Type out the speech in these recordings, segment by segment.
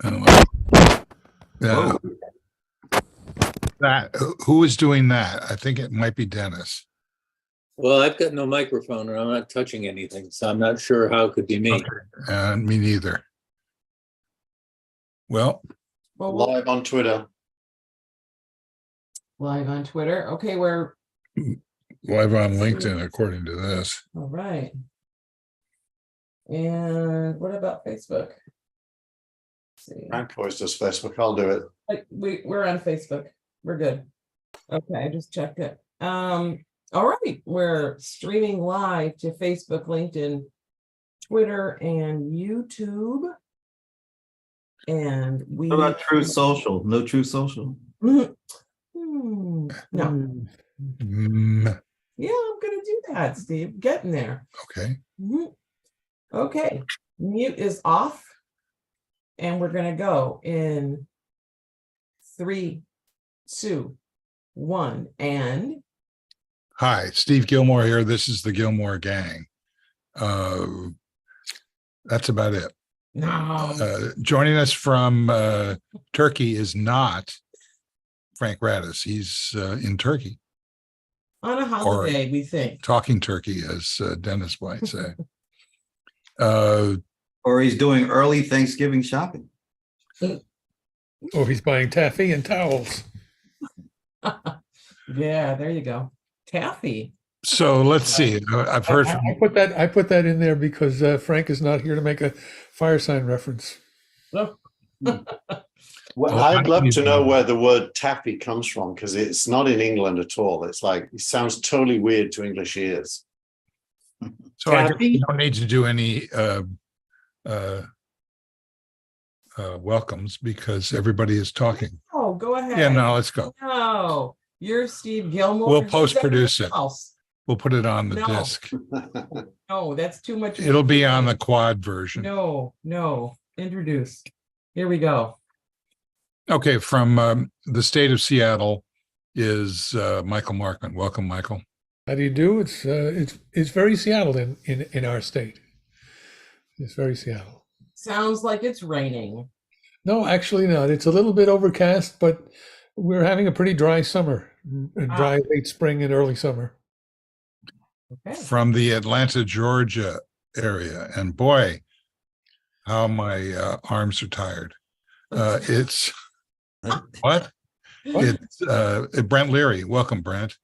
Uh, Whoa. who is doing that? I think it might be Dennis. Well, I've got no microphone and I'm not touching anything, so I'm not sure how it could be me. And me neither. Well, Live on Twitter. Live on Twitter. Okay, we're live on LinkedIn, according to this. all right. And what about Facebook? Let's see. Frank always does Facebook. I'll do it. We're on Facebook. We're good. Okay, I just checked it. All right, we're streaming live to Facebook, LinkedIn, Twitter, and YouTube. And we What about True Social? No True Social? No. Mm, Yeah, I'm gonna do that, Steve. Getting there. okay. Mhm. Okay, mute is off. And we're gonna go in 3, 2, 1, and Hi, Steve Gillmor here. This is the Gillmor Gang. That's about it. no. Joining us from Turkey is not Frank Radis. He's in Turkey, On a holiday, we think. talking Turkey, as Dennis might say. Or he's doing early Thanksgiving shopping? Or he's buying taffy and towels. Yeah, there you go. Taffy. So let's see. I've heard from I put that in there because Frank is not here to make a fire sign reference. Oh, Well, Oh, I'd love to I- know where the word taffy comes from, because it's not in England at all. It's like, it sounds totally weird to English ears. So I guess Taffy? we don't need to do any welcomes because everybody is talking. oh, go ahead. Yeah, no, let's go. No, you're Steve Gillmor. We'll Who's post-produce everyone it. else? We'll put it on the No. disc. No, that's too much. It'll be on the quad version. No, introduce. Here we go. Okay, from the state of Seattle is Michael Markman. Welcome, Michael. How do you do? It's very Seattle in our state. It's very Seattle. Sounds like it's raining. No, actually not. It's a little bit overcast, but we're having a pretty dry summer, a dry late spring and early summer. Okay. From the Atlanta, Georgia area. And boy, how my arms are tired. It's what? It's Brent Leary. Welcome, Brent.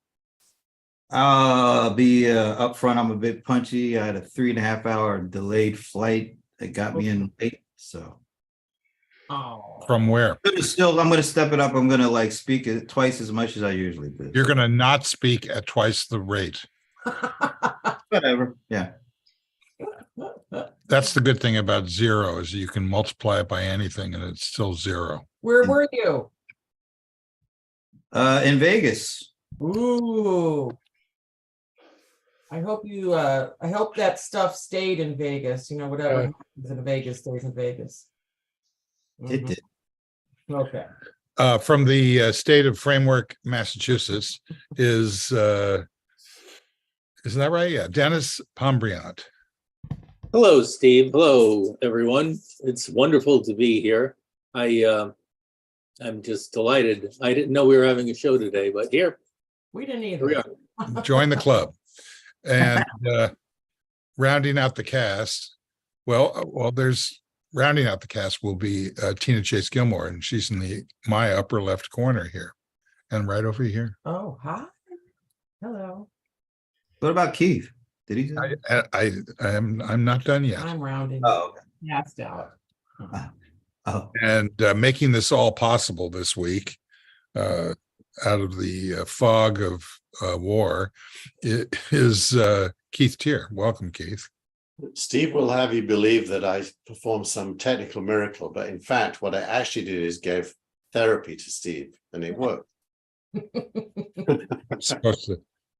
I'll be up front. I'm a bit punchy. I had a 3.5 hour delayed flight that got me in late. So Oh. From where? I'm gonna step it up. I'm gonna like speak it twice as much as I usually do. You're going to not speak at twice the rate. Whatever. Yeah. That's the good thing about zero is you can multiply it by anything and it's still zero. Where were you? In Vegas. Ooh. I hope that stuff stayed in Vegas. You know, whatever happens in Vegas stays in Vegas. It Mhm. did. Okay. From the state of Framework, Massachusetts is isn't that right? Yeah, Dennis Pombriant. Hello, Steve. Hello, everyone. It's wonderful to be here. I'm just delighted. I didn't know we were having a show today, but here We didn't we either. are. Join the club. And rounding out the cast, there's rounding out the cast will be Tina Chase Gillmor, and she's in my upper left corner here, and right over here. Oh, hi. Hello. What about Keith? Did he? I'm not done yet. I'm rounding. Oh, okay. Passed out. Oh, And making this all possible this week, out of the fog of war, is Keith Tier. Welcome, Keith. Steve will have you believe that I performed some technical miracle, but in fact, what I actually did is gave therapy to Steve, and it worked. You're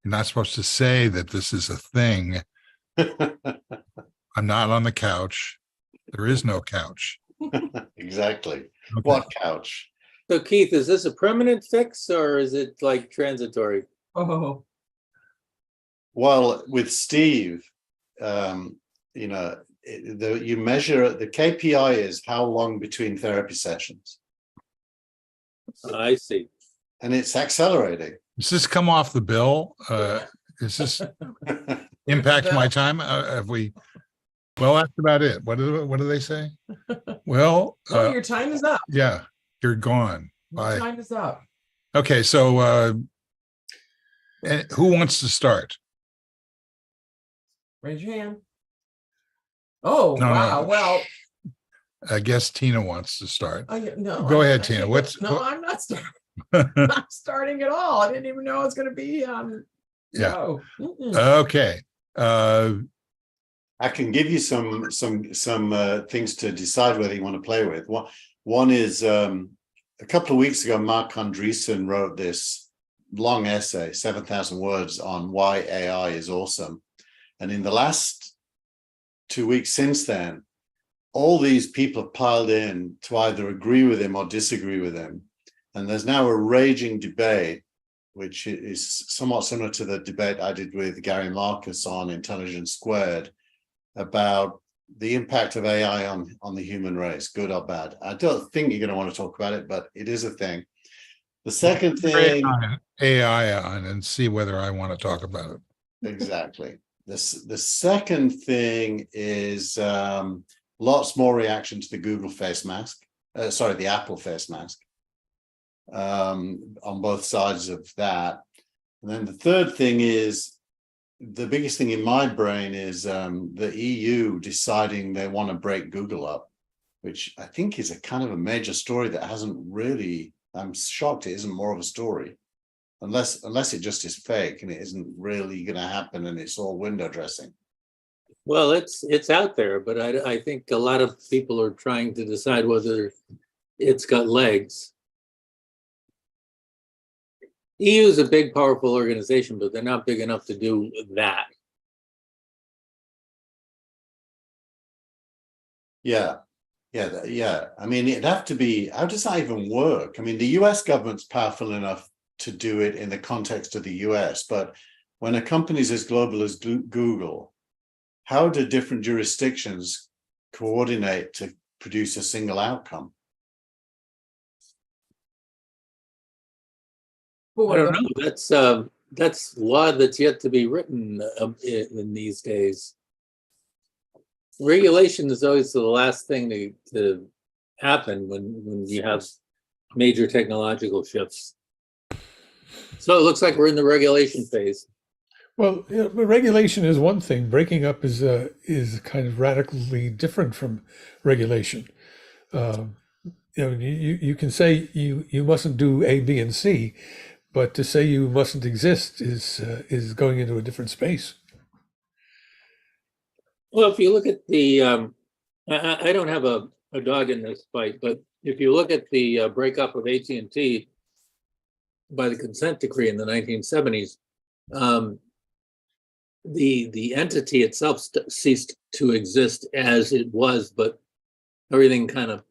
not supposed to say that this is a thing. I'm not on the couch. There is no couch. Exactly. Okay. What couch? So Keith, is this a permanent fix or is it like transitory? Oh, Well, with Steve, you know, you measure, the KPI is how long between therapy sessions, I see. and it's accelerating. Does this come off the bill? Is this impact my time? Have we? Well, that's about it. What do they say? Well, Oh, your time is up. yeah, you're gone. Your Bye. time is up. Okay, so and who wants to start? Raise your hand. Oh, No, no. wow. Well, I guess Tina wants to start. no. Go ahead, I Tina. think What's no, I'm not starting. Not starting at all. I didn't even know I was going to be Yeah. no. Mm-mm. Okay. I can give you some things to decide whether you want to play with. One is a couple of weeks ago, Mark Andreessen wrote this long essay, 7,000 words, on why AI is awesome. And in the last 2 weeks since then, all these people have piled in to either agree with him or disagree with him. And there's now a raging debate, which is somewhat similar to the debate I did with Gary Marcus on Intelligence Squared, about the impact of AI on the human race, good or bad. I don't think you're going to want to talk about it, but it is a thing. The second thing, AI on and see whether I want to talk about it. exactly. The second thing is lots more reaction to the Google face mask. Sorry, the Apple face mask. On both sides of that. And then the third thing is, the biggest thing in my brain is the EU deciding they want to break Google up, which I think is a kind of a major story that hasn't really, I'm shocked it isn't more of a story, unless it just is fake and it isn't really going to happen and it's all window dressing. Well, it's out there, but I think a lot of people are trying to decide whether it's got legs. EU is a big, powerful organization, but they're not big enough to do that. Yeah. I mean, it'd have to be, how does that even work? I mean, the US government's powerful enough to do it in the context of the US, but when a company is as global as Google, how do different jurisdictions coordinate to produce a single outcome? I don't know. That's law that's yet to be written in these days. Regulation is always the last thing to happen when you have major technological shifts. So it looks like we're in the regulation phase. Well, regulation is one thing. Breaking up is kind of radically different from regulation. You can say you mustn't do A, B, and C, but to say you mustn't exist is going into a different space. Well, if you look at the, I don't have a dog in this fight, but if you look at the breakup of AT&T by the consent decree in the 1970s, the entity itself ceased to exist as it was, but everything kind of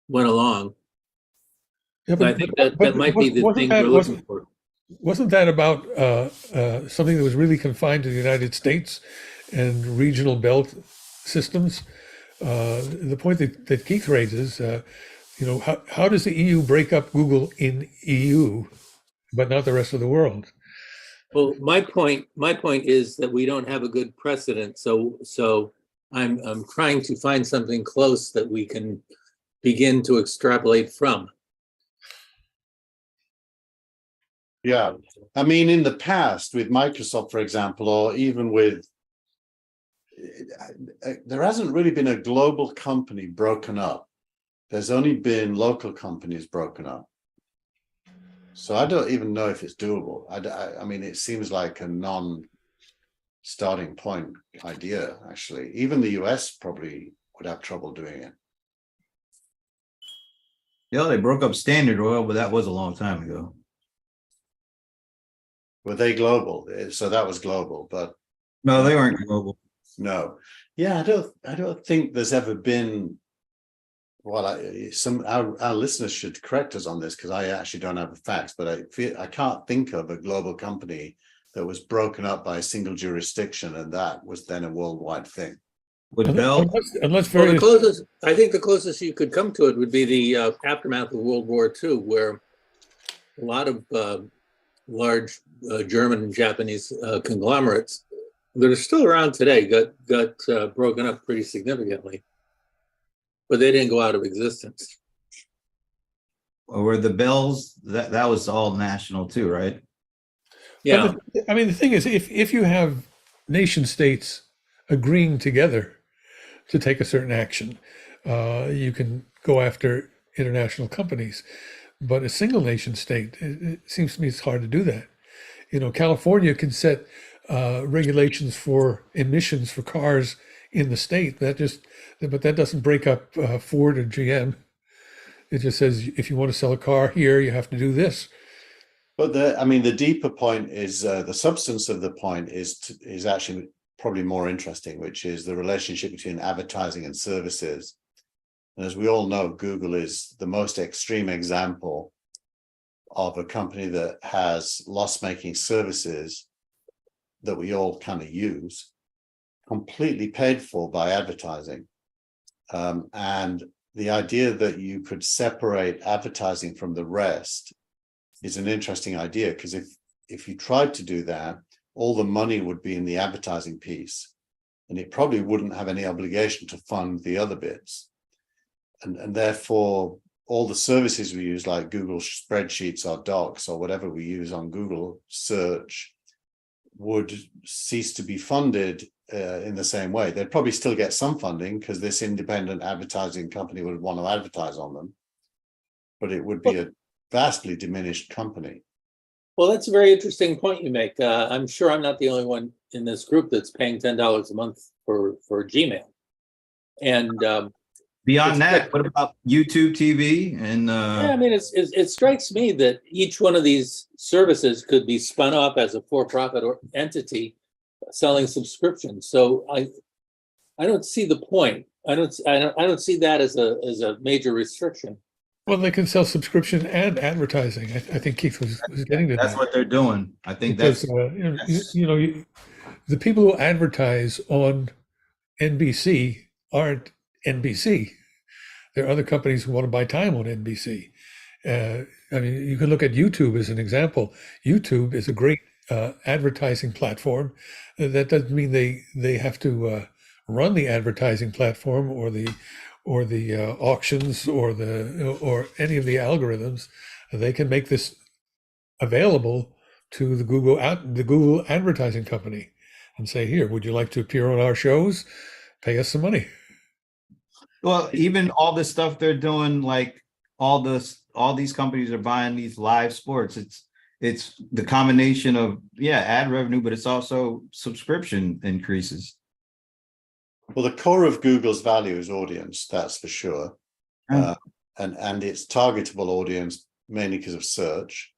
went along. Yeah, I think that might be the thing we're looking for. Wasn't that about something that was really confined to the United States and regional belt systems? The point that Keith raises, how does the EU break up Google in EU, but not the rest of the world? Well, my point is that we don't have a good precedent. So I'm trying to find something close that we can begin to extrapolate from. Yeah, I mean, in the past with Microsoft, for example, or even with, there hasn't really been a global company broken up. There's only been local companies broken up. So I don't even know if it's doable. I mean, it seems like a non-starting point idea, actually. Even the US probably would have trouble doing it. Yeah, they broke up Standard Oil, but that was a long time ago. Were they global? So that was global, but No, they weren't global. no. Yeah, I don't think there's ever been. Well, our listeners should correct us on this because I actually don't have the facts, but I can't think of a global company that was broken up by a single jurisdiction and that was then a worldwide thing. With Bell, Unless Well, the various, closest, I think the closest you could come to it would be the aftermath of World War II, where a lot of large German and Japanese conglomerates that are still around today got broken up pretty significantly, but they didn't go out of existence. or the Bells, that was all national too, right? Yeah, I mean, the thing is, if you have nation states agreeing together to take a certain action, you can go after international companies. But a single nation state, it seems to me it's hard to do that. You know, California can set regulations for emissions for cars in the state. But that doesn't break up Ford or GM. It just says if you want to sell a car here, you have to do this. But the deeper point is the substance of the point is actually probably more interesting, which is the relationship between advertising and services. And as we all know, Google is the most extreme example of a company that has loss-making services that we all kind of use, completely paid for by advertising. And the idea that you could separate advertising from the rest is an interesting idea, because if you tried to do that, all the money would be in the advertising piece, and it probably wouldn't have any obligation to fund the other bits. And therefore, all the services we use, like Google spreadsheets or docs or whatever we use on Google search, would cease to be funded in the same way. They'd probably still get some funding because this independent advertising company would want to advertise on them, but it would be a vastly diminished company. well, that's a very interesting point you make. I'm sure I'm not the only one in this group that's paying $10 a month for Gmail. And Beyond that, what about YouTube TV and yeah, I mean, it strikes me that each one of these services could be spun off as a for-profit or entity selling subscriptions. So I don't see the point. I don't see that as a major restriction. Well, they can sell subscription and advertising. I think Keith was getting to that's that. what they're doing. I think Because, that's the people who advertise on NBC aren't NBC. There are other companies who want to buy time on NBC. I mean, you can look at YouTube as an example. YouTube is a great advertising platform. That doesn't mean they have to run the advertising platform or the auctions or any of the algorithms. They can make this available to the Google advertising company and say, here, would you like to appear on our shows? Pay us some money. well, even all this stuff they're doing, like all these companies are buying these live sports. It's the combination of ad revenue, but it's also subscription increases. Well, the core of Google's value is audience, that's for sure. And it's targetable audience mainly because of search,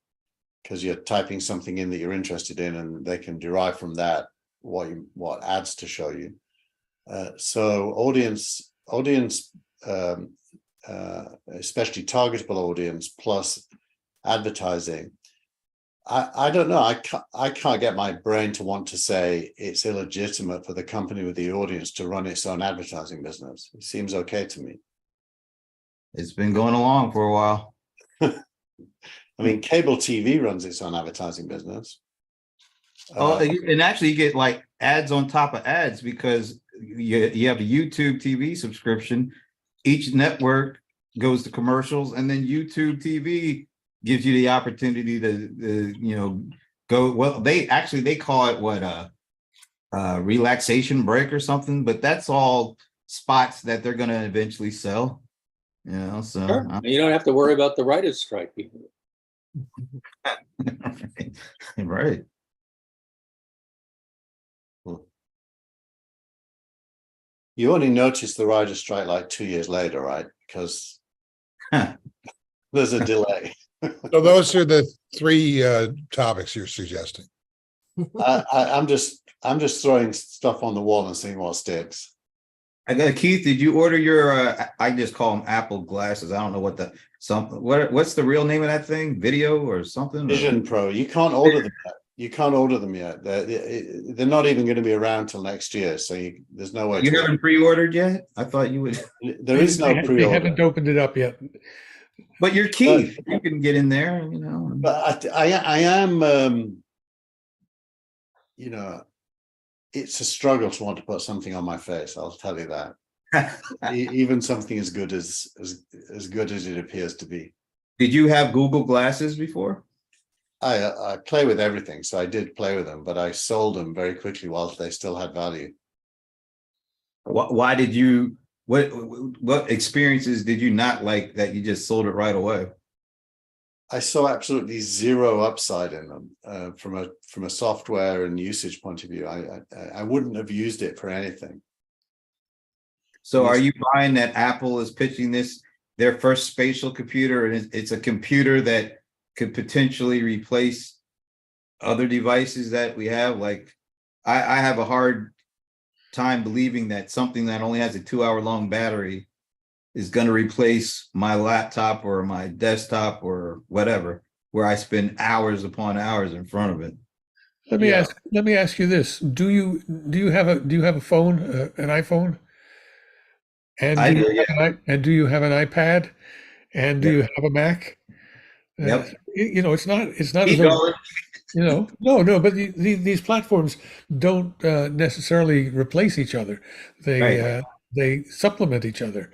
because you're typing something in that you're interested in and they can derive from that what ads to show you. So audience, especially targetable audience plus advertising. I don't know. I can't get my brain to want to say it's illegitimate for the company with the audience to run its own advertising business. It seems okay to me. It's been going along for a while. I mean, cable TV runs its own advertising business. And actually you get like ads on top of ads, because you have a YouTube TV subscription. Each network goes to commercials, and then YouTube TV gives you the opportunity to go. Well, they call it relaxation break or something, but that's all spots that they're going to eventually sell. So Sure. You don't have to worry about the writers' strike. right. You only notice the writer's strike like 2 years later, right? Because there's a delay. So those are the three topics you're suggesting. I'm just throwing stuff on the wall and seeing what sticks. I got Keith. Did you order your? I just call them Apple glasses. I don't know what's the real name of that thing? Video or something? Vision Pro. You can't order them yet. You can't order them yet. They're not even going to be around till next year. So there's no way. You haven't pre-ordered yet? I thought you would. There is no They pre-order. haven't opened it up yet. But you're Keith. You can get in there, you know. But I am, you know, it's a struggle to want to put something on my face. I'll tell you that. Even something as good as good as it appears to be. Did you have Google Glasses before? I play with everything, so I did play with them, but I sold them very quickly whilst they still had value. Why did you? What experiences did you not like that you just sold it right away? I saw absolutely zero upside in them from a software and usage point of view. I wouldn't have used it for anything. So are you buying that Apple is pitching their first spatial computer, and it's a computer that could potentially replace other devices that we have? Like, I have a hard time believing that something that only has a 2-hour-long battery is going to replace my laptop or my desktop or whatever, where I spend hours upon hours in front of it. Let me ask you this: Do you have a phone, an iPhone? And I do you do, have do you have an iPad? And do Yep. you have a Mac? Yep. You know, it's not as Keep though, going. you know, no, but these platforms don't necessarily replace each other. Right. They supplement each other,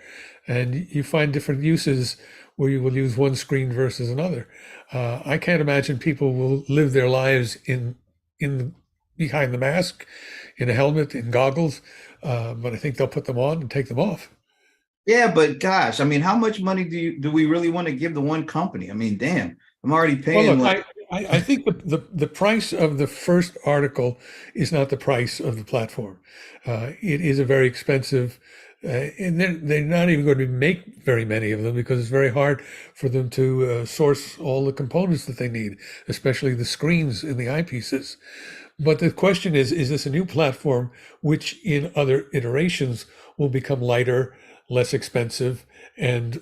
and you find different uses where you will use one screen versus another. I can't imagine people will live their lives in behind the mask, in a helmet, in goggles, but I think they'll put them on and take them off. Yeah, but gosh, I mean, how much money do we really want to give to one company? I mean, damn, I'm already Well, paying look, like I think the price of the first article is not the price of the platform. It is a very expensive, and they're not even going to make very many of them because it's very hard for them to source all the components that they need, especially the screens in the eyepieces. But the question is this a new platform which in other iterations will become lighter, less expensive, and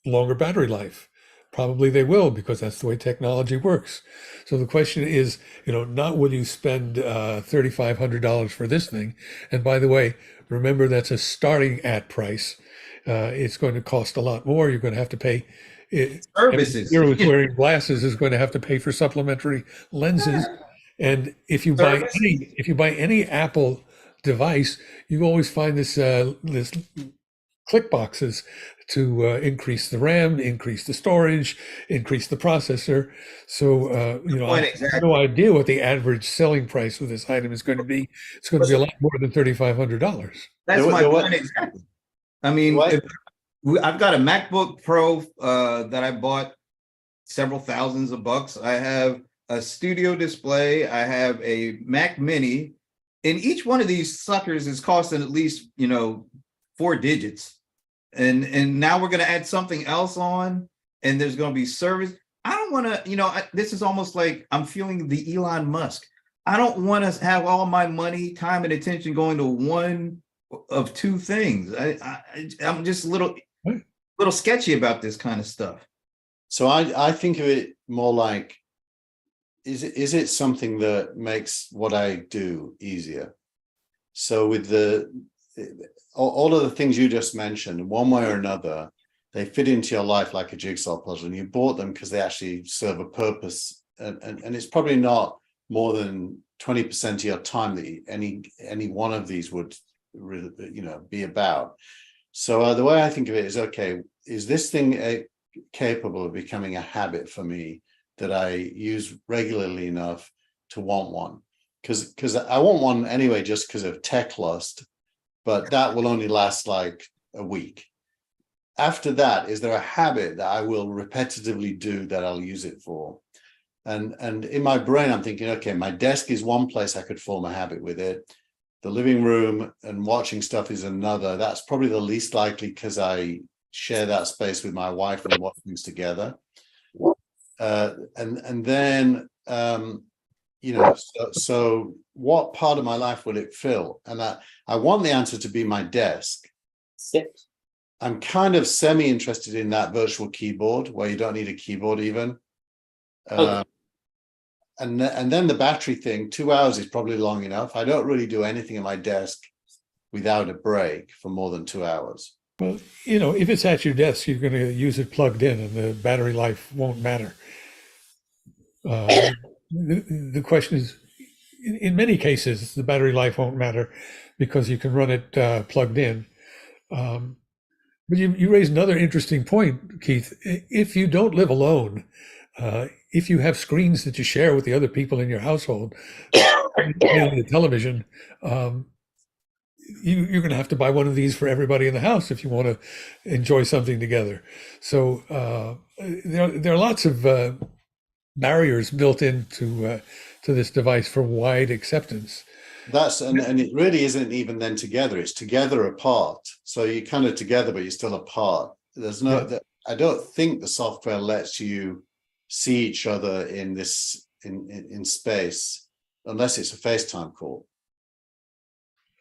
longer battery life? Probably they will, because that's the way technology works. So the question is, not will you spend $3,500 for this thing? And by the way, remember that's a starting at price. It's going to cost a lot more. You're going to have to pay. services. Here who's wearing glasses is going to have to pay for supplementary lenses. And if you buy any Apple device, you always find this click boxes to increase the RAM, increase the storage, increase the processor. So I have no idea what the average selling price of this item is going to be. It's going to be a lot more than $3,500. That's my point exactly. I mean, I've got a MacBook Pro that I bought several thousands of bucks. I have a studio display. I have a Mac Mini, and each one of these suckers is costing at least 4 digits. And now we're going to add something else on, and there's going to be service. I don't want to, this is almost like I'm feeling the Elon Musk. I don't want to have all my money, time, and attention going to one of two things. I'm just a little sketchy about this kind of stuff. So I think of it more like, is it something that makes what I do easier? So with all of the things you just mentioned, one way or another, they fit into your life like a jigsaw puzzle, and you bought them because they actually serve a purpose. And it's probably not more than 20% of your time that any one of these would, be about. So the way I think of it is, okay, is this thing capable of becoming a habit for me that I use regularly enough to want one? Because I want one anyway, just because of tech lust. But that will only last like a week. After that, is there a habit that I will repetitively do that I'll use it for? And in my brain, I'm thinking, okay, my desk is one place I could form a habit with it. The living room and watching stuff is another. That's probably the least likely because I share that space with my wife and watch things together. And then, so what part of my life will it fill? And I want the answer to be my desk. I'm kind of semi-interested in that virtual keyboard where you don't need a keyboard even. Okay. and then the battery thing, 2 hours is probably long enough. I don't really do anything at my desk without a break for more than 2 hours. Well, if it's at your desk, you're going to use it plugged in, and the battery life won't matter. The question is, in many cases, the battery life won't matter because you can run it plugged in. But you raise another interesting point, Keith. If you don't live alone, if you have screens that you share with the other people in your household, mainly the television, you're going to have to buy one of these for everybody in the house if you want to enjoy something together. So there are lots of barriers built into to this device for wide acceptance. And it really isn't even then together. It's together apart. So you're kind of together, but you're still apart. There's no. I don't think the software lets you see each other in this in space unless it's a FaceTime call.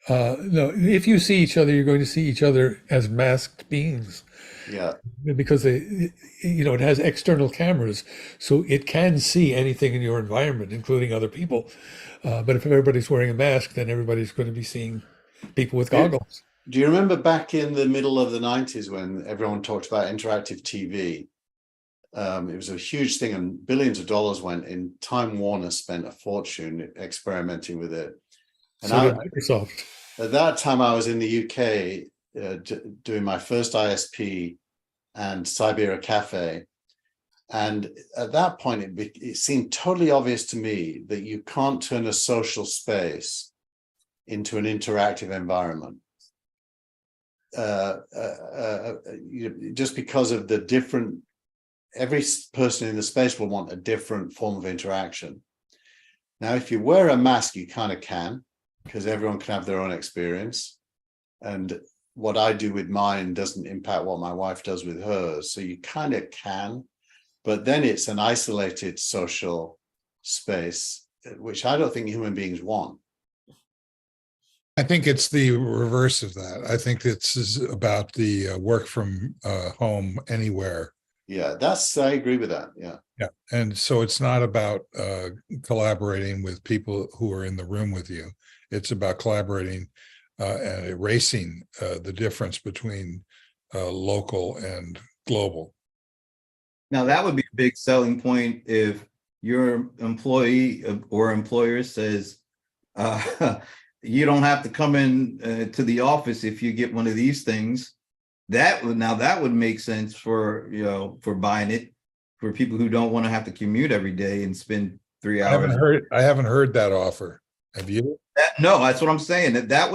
No, if you see each other, you're going to see each other as masked beings. Yeah, because it has external cameras, so it can see anything in your environment, including other people. But if everybody's wearing a mask, then everybody's going to be seeing people with goggles. Do you remember back in the middle of the 90s when everyone talked about interactive TV? It was a huge thing, and billions of dollars went in. Time Warner spent a fortune experimenting with it. And So did Microsoft. at that time, I was in the UK doing my first ISP and Siberia Cafe. And at that point, it seemed totally obvious to me that you can't turn a social space into an interactive environment. Just because of the different, every person in the space will want a different form of interaction. Now, if you wear a mask, you kind of can, because everyone can have their own experience. And what I do with mine doesn't impact what my wife does with hers. So you kind of can, but then it's an isolated social space, which I don't think human beings want. I think it's the reverse of that. I think this is about the work from home anywhere. Yeah, I agree with that. Yeah. Yeah. And so it's not about collaborating with people who are in the room with you. It's about collaborating and erasing the difference between local and global. Now, that would be a big selling point if your employee or employer says, you don't have to come in to the office if you get one of these things. That would make sense for buying it for people who don't want to have to commute every day and spend 3 hours. I haven't heard that offer. Have you? No, that's what I'm saying. That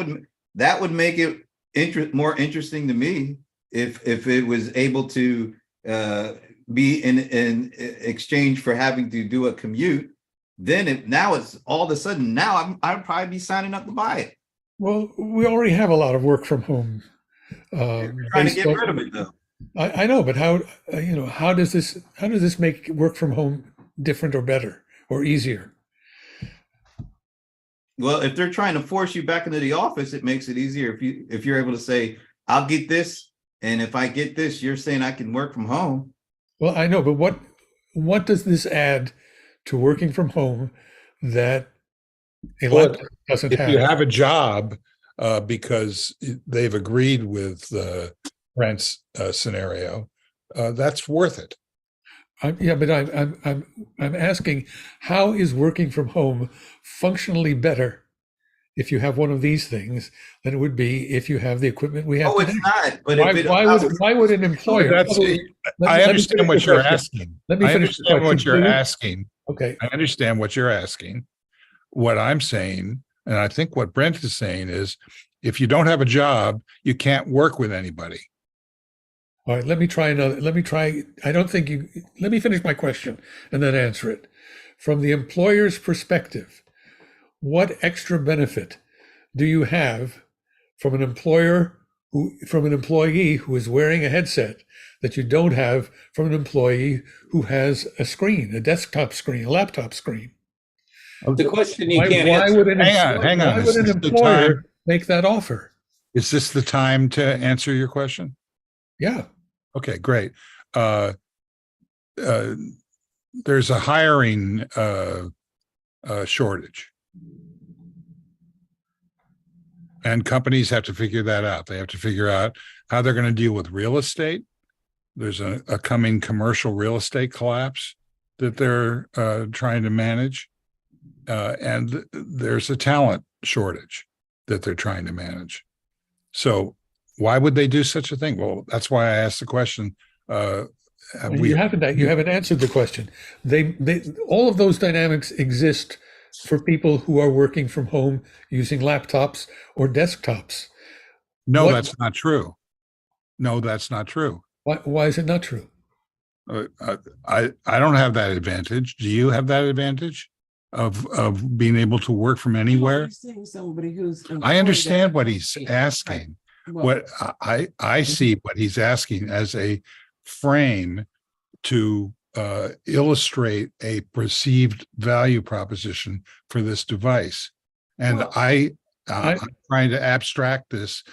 would make it more interesting to me if it was able to be in exchange for having to do a commute. Then now it's all of a sudden I'd probably be signing up to buy it. Well, we already have a lot of work from home. Trying to get rid of it though. I know, but how does this make work from home different or better or easier? Well, if they're trying to force you back into the office, it makes it easier if you're able to say, I'll get this, and if I get this, you're saying I can work from home. Well, I know, but what does this add to working from home that a laptop doesn't have? If you have a job because they've agreed with Brent's scenario, that's worth it. But I'm asking, how is working from home functionally better if you have one of these things than it would be if you have the equipment we have today? It's not. But why would an employer? I understand what you're asking. Let me finish the I understand what question, you're please. asking. Okay. I understand what you're asking. What I'm saying, and I think what Brent is saying is, if you don't have a job, you can't work with anybody. All right, let me try. I don't think you, let me finish my question and then answer it. From the employer's perspective, what extra benefit do you have from an employee who is wearing a headset that you don't have from an employee who has a screen, a desktop screen, a laptop screen? The question you can't Why answer. would an Hang on. Why would an employer make that offer? Is this the time to answer your question? Yeah. Okay, great. There's a hiring shortage. And companies have to figure that out. They have to figure out how they're going to deal with real estate. There's a coming commercial real estate collapse that they're trying to manage. And there's a talent shortage that they're trying to manage. So why would they do such a thing? Well, that's why I asked the question. You haven't answered the question. They all of those dynamics exist for people who are working from home using laptops or desktops. No, that's not true. No, that's not true. Why is it not true? I don't have that advantage. Do you have that advantage of being able to work from anywhere? Somebody who's I understand what he's asking. Well, What I see what he's asking as a frame to illustrate a perceived value proposition for this device. And Well, I'm trying to abstract this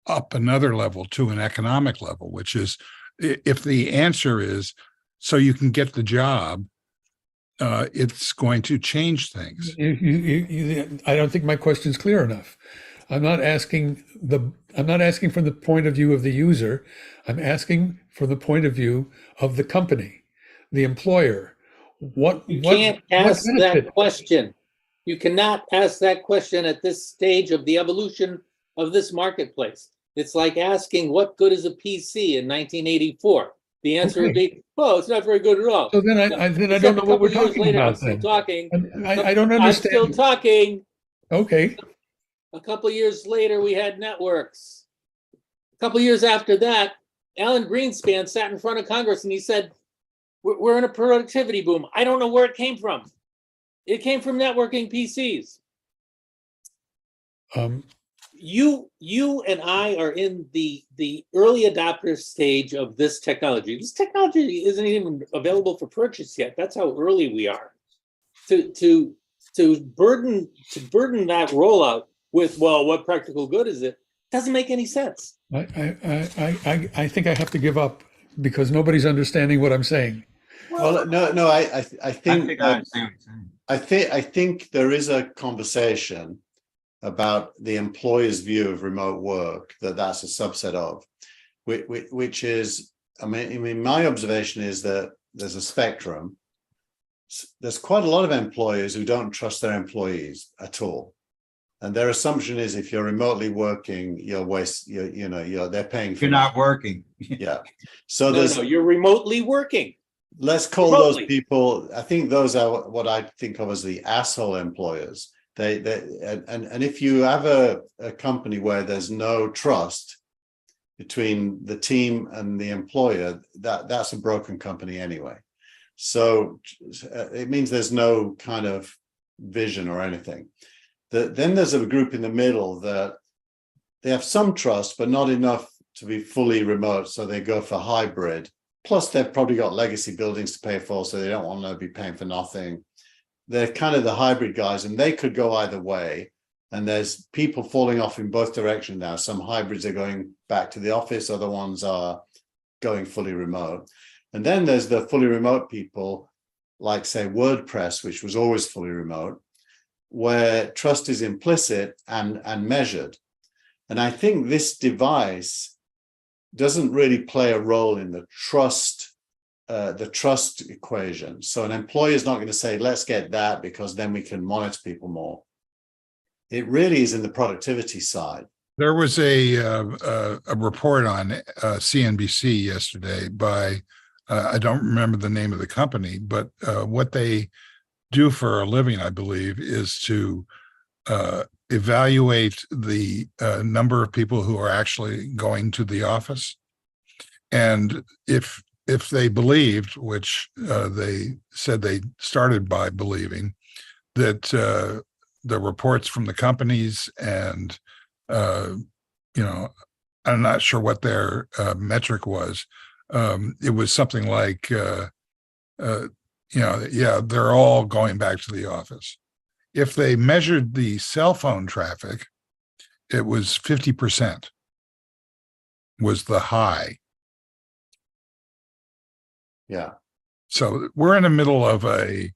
up another level to an economic level, which is if the answer is so you can get the job, it's going to change things. I don't think my question's clear enough. I'm not asking from the point of view of the user. I'm asking from the point of view of the company, the employer. You can't ask that question. You cannot ask that question at this stage of the evolution of this marketplace. It's like asking, what good is a PC in 1984? The answer would be, oh, it's not very good at all. So then I don't know what we're talking about. I'm still talking. I don't understand. I'm still talking. Okay. A couple of years later, we had networks. A couple of years after that, Alan Greenspan sat in front of Congress and he said, we're in a productivity boom. I don't know where it came from. It came from networking PCs. You and I are in the early adopter stage of this technology. This technology isn't even available for purchase yet. That's how early we are. To burden that rollout with, well, what practical good is it? Doesn't make any sense. I think I have to give up because nobody's understanding what I'm saying. Well, no, I think I understand what you're saying. I think there is a conversation about the employer's view of remote work that's a subset of, which is, I mean, my observation is that there's a spectrum. There's quite a lot of employers who don't trust their employees at all, and their assumption is if you're remotely working, they're paying for You're not working. Yeah, so No, you're remotely working. Let's call remotely. those people. I think those are what I think of as the asshole employers. And if you have a company where there's no trust between the team and the employer, that's a broken company anyway. So it means there's no kind of vision or anything. Then there's a group in the middle that they have some trust, but not enough to be fully remote. So they go for hybrid. Plus, they've probably got legacy buildings to pay for, so they don't want to be paying for nothing. They're kind of the hybrid guys, and they could go either way. And there's people falling off in both directions now. Some hybrids are going back to the office, other ones are going fully remote. And then there's the fully remote people, like, say, WordPress, which was always fully remote, where trust is implicit and measured. And I think this device doesn't really play a role in the trust equation. So an employer is not going to say, let's get that because then we can monitor people more. It really is in the productivity side. There was a report on CNBC yesterday by, I don't remember the name of the company, but what they do for a living, I believe, is to evaluate the number of people who are actually going to the office. And if they believed, which they said they started by believing, that the reports from the companies and, I'm not sure what their metric was. It was something like, they're all going back to the office. If they measured the cell phone traffic, it was 50% was the high. Yeah. So we're in the middle of a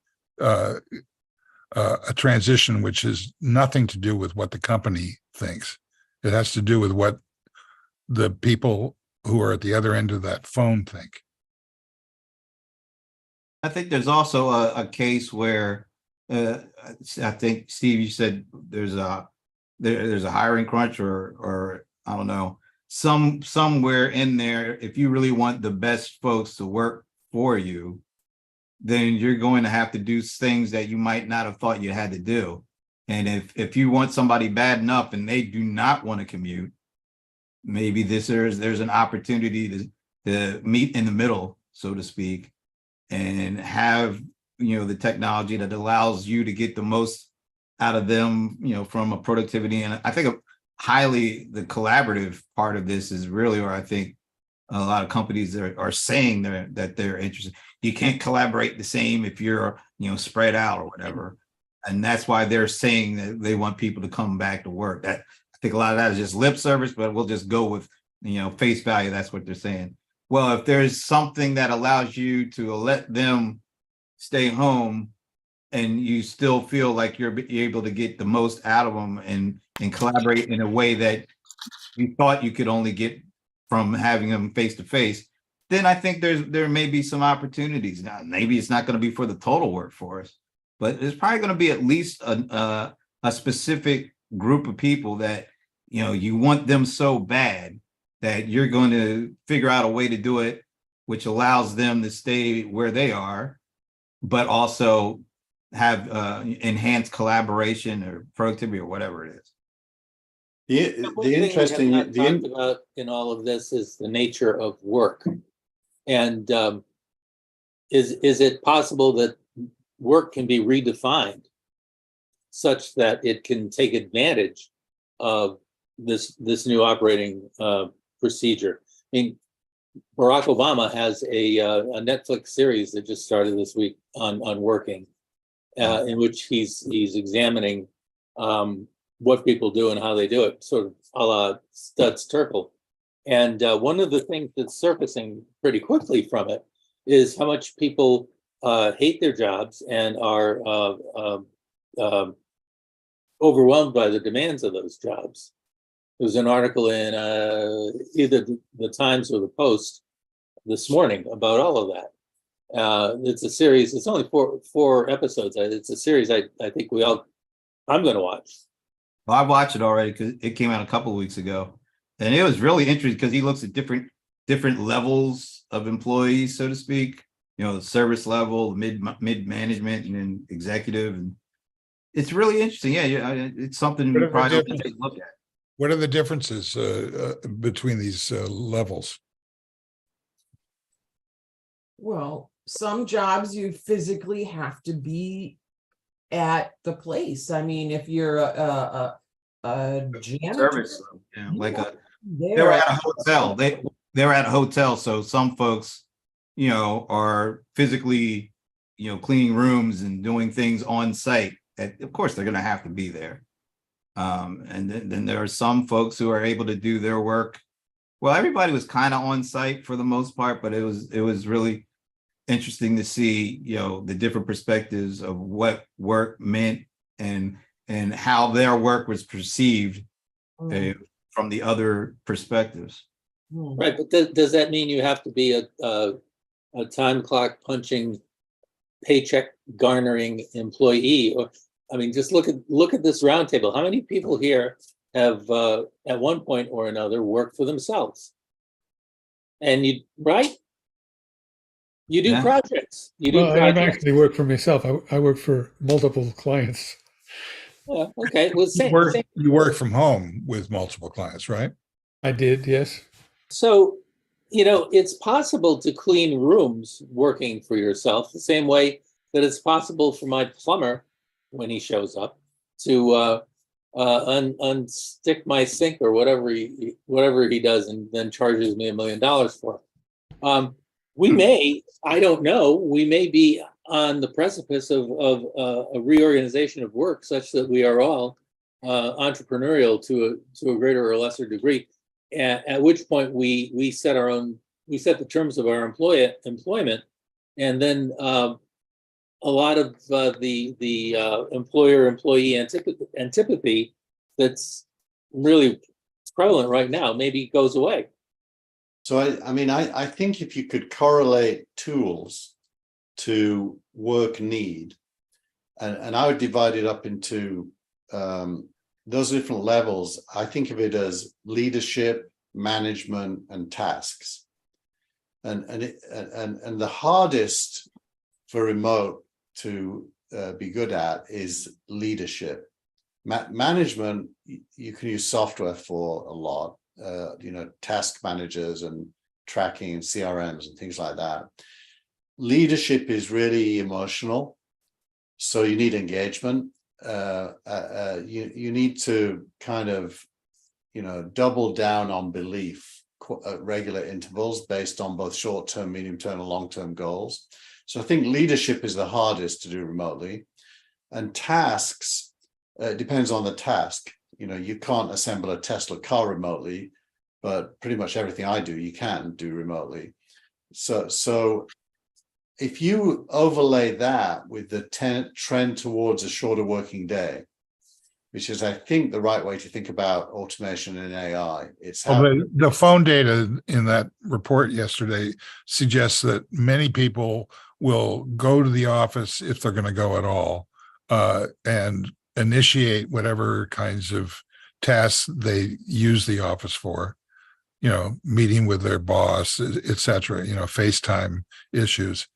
a transition which has nothing to do with what the company thinks. It has to do with what the people who are at the other end of that phone think. I think there's also a case where I think, Steve, you said there's a hiring crunch, or I don't know, somewhere in there. If you really want the best folks to work for you, then you're going to have to do things that you might not have thought you had to do. And if you want somebody bad enough and they do not want to commute, maybe there's an opportunity to meet in the middle, so to speak, and have, the technology that allows you to get the most out of them, from a productivity. And I think the collaborative part of this is really where I think a lot of companies are saying that they're interested. You can't collaborate the same if you're, spread out or whatever. And that's why they're saying that they want people to come back to work. That, I think a lot of that is just lip service, but we'll just go with, face value. That's what they're saying. Well, if there's something that allows you to let them stay home and you still feel like you're able to get the most out of them and collaborate in a way that you thought you could only get from having them face to face, then I think there may be some opportunities. Now, maybe it's not going to be for the total workforce, but there's probably going to be at least a specific group of people that, you want them so bad that you're going to figure out a way to do it, which allows them to stay where they are, but also have enhanced collaboration or productivity or whatever it is. The interesting, talked about in all of this is the nature of work, and is it possible that work can be redefined such that it can take advantage of this new operating procedure? I mean, Barack Obama has a Netflix series that just started this week on working, in which he's examining what people do and how they do it, sort of a la Studs Terkel. And one of the things that's surfacing pretty quickly from it is how much people hate their jobs and are overwhelmed by the demands of those jobs. There was an article in either the Times or the Post this morning about all of that. It's a series. It's only four episodes. It's a series I think I'm going to watch. Well, I watched it already because it came out a couple of weeks ago, and it was really interesting because he looks at different levels of employees, so to speak. The service level, mid management, and then executive, and it's really interesting. Yeah, it's something we probably have to take a look at. What are the differences between these levels? Well, some jobs you physically have to be at the place. I mean, if you're a janitor, Service, like they were at a hotel. They were at a hotel, so some folks, are physically, cleaning rooms and doing things on site. Of course, they're going to have to be there. And then there are some folks who are able to do their work. Well, everybody was kind of on site for the most part, but it was really interesting to see, the different perspectives of what work meant and how their work was perceived from the other perspectives. Right, but does that mean you have to be a time clock punching, paycheck garnering employee? Or, I mean, just look at this roundtable. How many people here have at one point or another worked for themselves? And you do projects. I've actually worked for myself. I work for multiple clients. Yeah, okay. Well, You work from home with multiple clients, right? I did, yes. So, it's possible to clean rooms working for yourself the same way that it's possible for my plumber, when he shows up, to unstick my sink or whatever he does, and then charges me $1 million for it. We may, I don't know, we may be on the precipice of a reorganization of work such that we are all entrepreneurial to a greater or lesser degree. At which point we set the terms of our employment, and then a lot of the employer-employee antipathy that's really prevalent right now maybe goes away. So I mean, I think if you could correlate tools to work need, and I would divide it up into those different levels. I think of it as leadership, management, and tasks. And the hardest for remote to be good at is leadership. Management, you can use software for a lot, task managers and tracking and CRMs and things like that. Leadership is really emotional, so you need engagement. You need to kind of, double down on belief at regular intervals based on both short-term, medium-term, and long-term goals. So I think leadership is the hardest to do remotely, and tasks, depends on the task. You can't assemble a Tesla car remotely, but pretty much everything I do, you can do remotely. So if you overlay that with the trend towards a shorter working day, which is, I think, the right way to think about automation and AI. It's how the phone data in that report yesterday suggests that many people will go to the office if they're going to go at all, and initiate whatever kinds of tasks they use the office for, meeting with their boss, et cetera, FaceTime issues.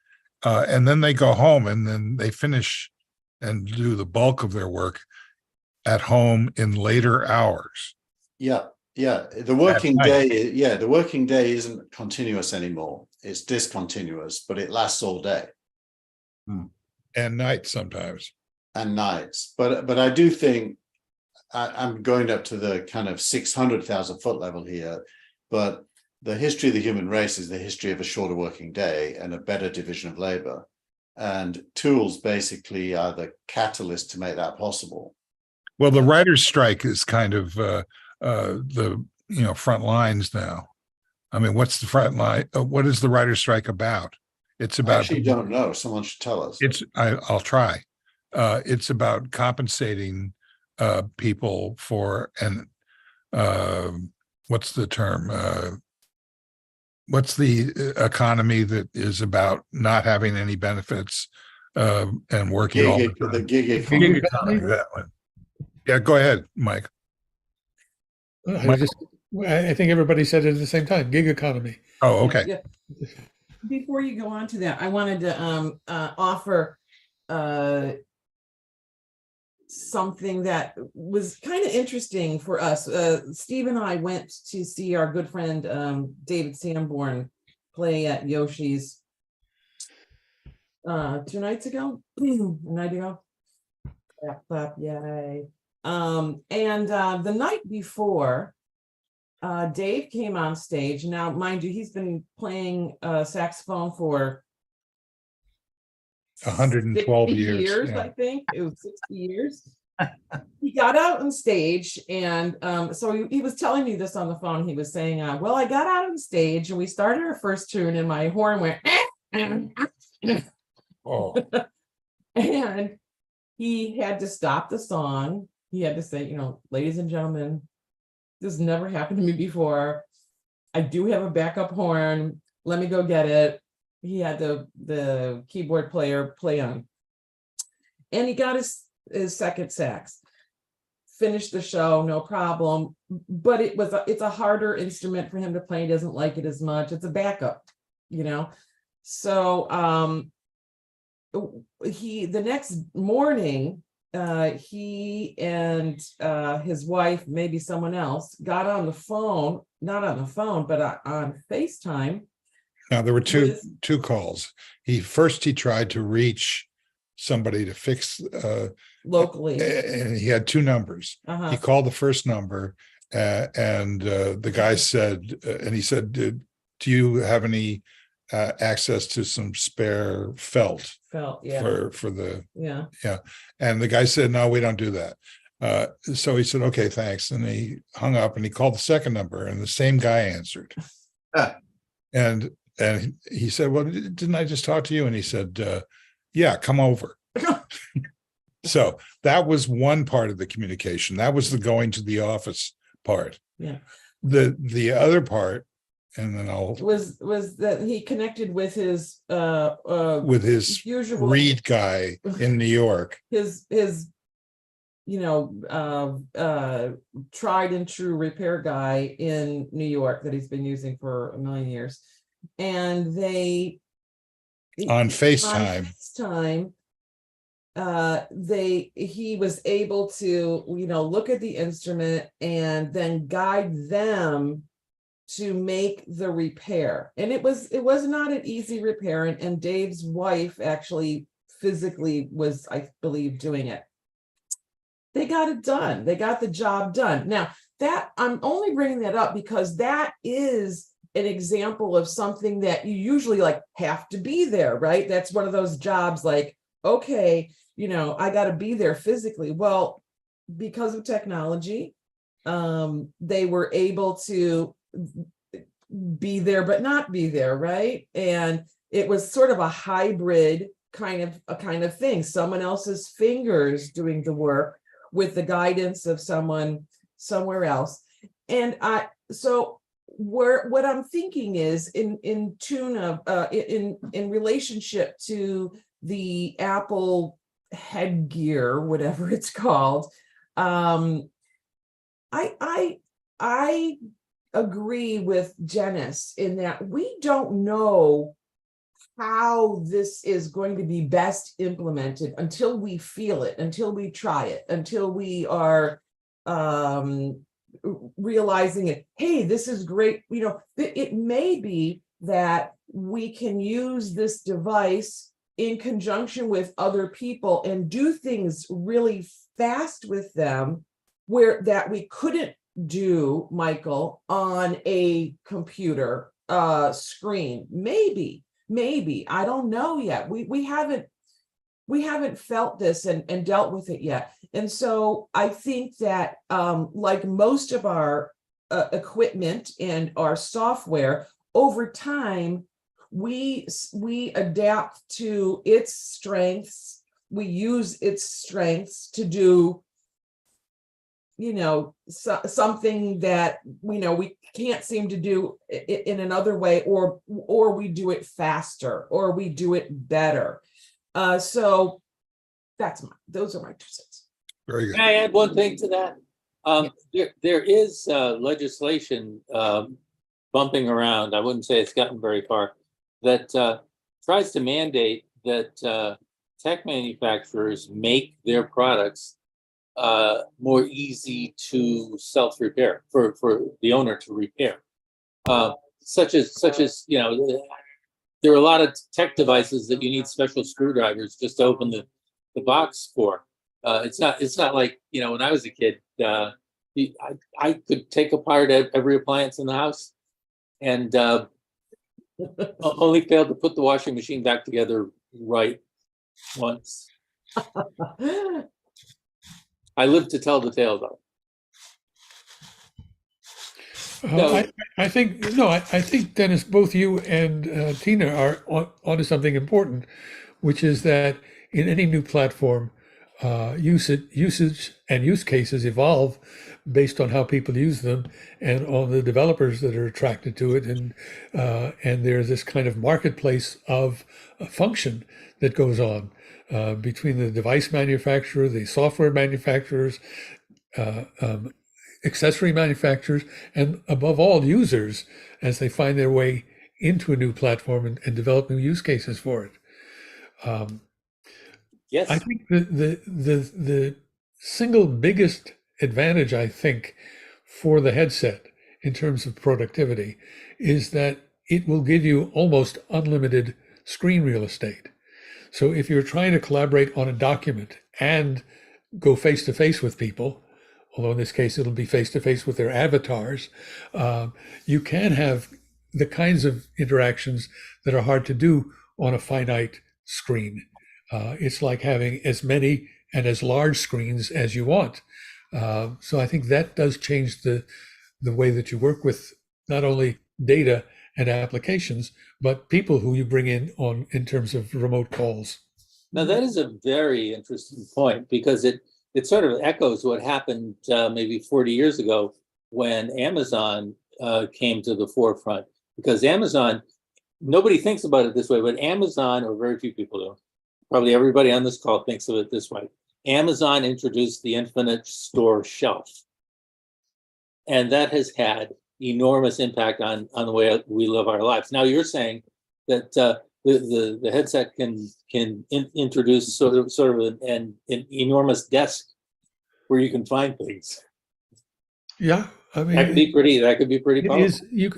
And then they go home and then they finish and do the bulk of their work at home in later hours. Yeah. The working day isn't continuous anymore. It's discontinuous, but it lasts all day. And nights sometimes. And nights. But I do think I'm going up to the kind of 600,000 foot level here, but the history of the human race is the history of a shorter working day and a better division of labor. And tools basically are the catalyst to make that possible. Well, the writer's strike is kind of the front lines now. I mean, what's the front line? What is the writer's strike about? It's about. I actually don't know. Someone should tell us. I'll try. It's about compensating people for, and what's the term? What's the economy that is about not having any benefits and working all the time? The gig economy. That one. Yeah, go ahead, Mike. I think everybody said it at the same time. Gig economy. Oh, okay. Yeah. Before you go on to that, I wanted to offer something that was kind of interesting for us. Steve and I went to see our good friend David Sanborn play at Yoshi's 2 nights ago. A night ago. Clap, yay. And the night before, Dave came on stage. Now, mind you, he's been playing saxophone for 112 years. I think it was 60 years. He got out on stage, and so he was telling me this on the phone. He was saying, well, I got out on stage and we started our first tune and my horn went Oh. and he had to stop the song. He had to say, ladies and gentlemen, this never happened to me before. I do have a backup horn. Let me go get it. He had the keyboard player play on. And he got his second sax. Finished the show, no problem. But it's a harder instrument for him to play. He doesn't like it as much. It's a backup, So the next morning, he and his wife, maybe someone else, got on the phone, not on the phone, but on FaceTime. Now there were two calls. He tried to reach somebody to fix locally, and he had two numbers. He called the first number, and the guy said, and he said, do you have any access to some spare felt yeah, for the yeah. And the guy said, no, we don't do that. So he said, okay, thanks, and he hung up and he called the second number and the same guy answered. And he said, well, didn't I just talk to you? And he said, yeah, come over. So that was one part of the communication. That was the going to the office part. Yeah. The other part, and then I'll Was that he connected with his with his usual Reed guy in New York. his tried and true repair guy in New York that he's been using for a million years. And they On FaceTime. He was able to, look at the instrument and then guide them to make the repair. And it was not an easy repair. And Dave's wife actually physically was, I believe, doing it. They got it done. They got the job done. Now, that I'm only bringing that up because that is an example of something that you usually have to be there, right? That's one of those jobs okay, I got to be there physically. Well, because of technology, they were able to be there but not be there, right? And it was sort of a hybrid kind of thing. Someone else's fingers doing the work with the guidance of someone somewhere else. And what I'm thinking is in relationship to the Apple headgear, whatever it's called. I agree with Janice in that we don't know how this is going to be best implemented until we feel it, until we try it, until we are realizing it. Hey, this is great. It may be that we can use this device in conjunction with other people and do things really fast with them that we couldn't do, Michael, on a computer screen. Maybe I don't know yet. We haven't felt this and dealt with it yet. And so I think that like most of our equipment and our software, over time we adapt to its strengths. We use its strengths to do something that we can't seem to do in another way, or we do it faster, or we do it better. So those are my 2 cents. Very good. Can I add one thing to that? There is legislation bumping around. I wouldn't say it's gotten very far, that tries to mandate that tech manufacturers make their products more easy to self-repair for the owner to repair. Such as there are a lot of tech devices that you need special screwdrivers just to open the box for. It's not like when I was a kid, I could take apart every appliance in the house, and only failed to put the washing machine back together right once. I lived to tell the tale, though. I think, Dennis, both you and Tina are onto something important, which is that in any new platform, usage and use cases evolve based on how people use them and on the developers that are attracted to it, and there's this kind of marketplace of function that goes on between the device manufacturer, the software manufacturers, accessory manufacturers, and above all, users, as they find their way into a new platform and develop new use cases for it. Yes. I think the single biggest advantage, I think, for the headset in terms of productivity is that it will give you almost unlimited screen real estate. So if you're trying to collaborate on a document and go face to face with people, although in this case it'll be face to face with their avatars, you can have the kinds of interactions that are hard to do on a finite screen. It's like having as many and as large screens as you want. So I think that does change the way that you work with not only data and applications, but people who you bring in terms of remote calls. Now, that is a very interesting point because it sort of echoes what happened maybe 40 years ago when Amazon came to the forefront. Because Amazon, nobody thinks about it this way, but Amazon, or very few people do, probably everybody on this call thinks of it this way. Amazon introduced the infinite store shelf. And that has had enormous impact on the way we live our lives. Now you're saying that the headset can introduce sort of an enormous desk where you can find things. Yeah, I mean, That could be pretty it powerful. is. You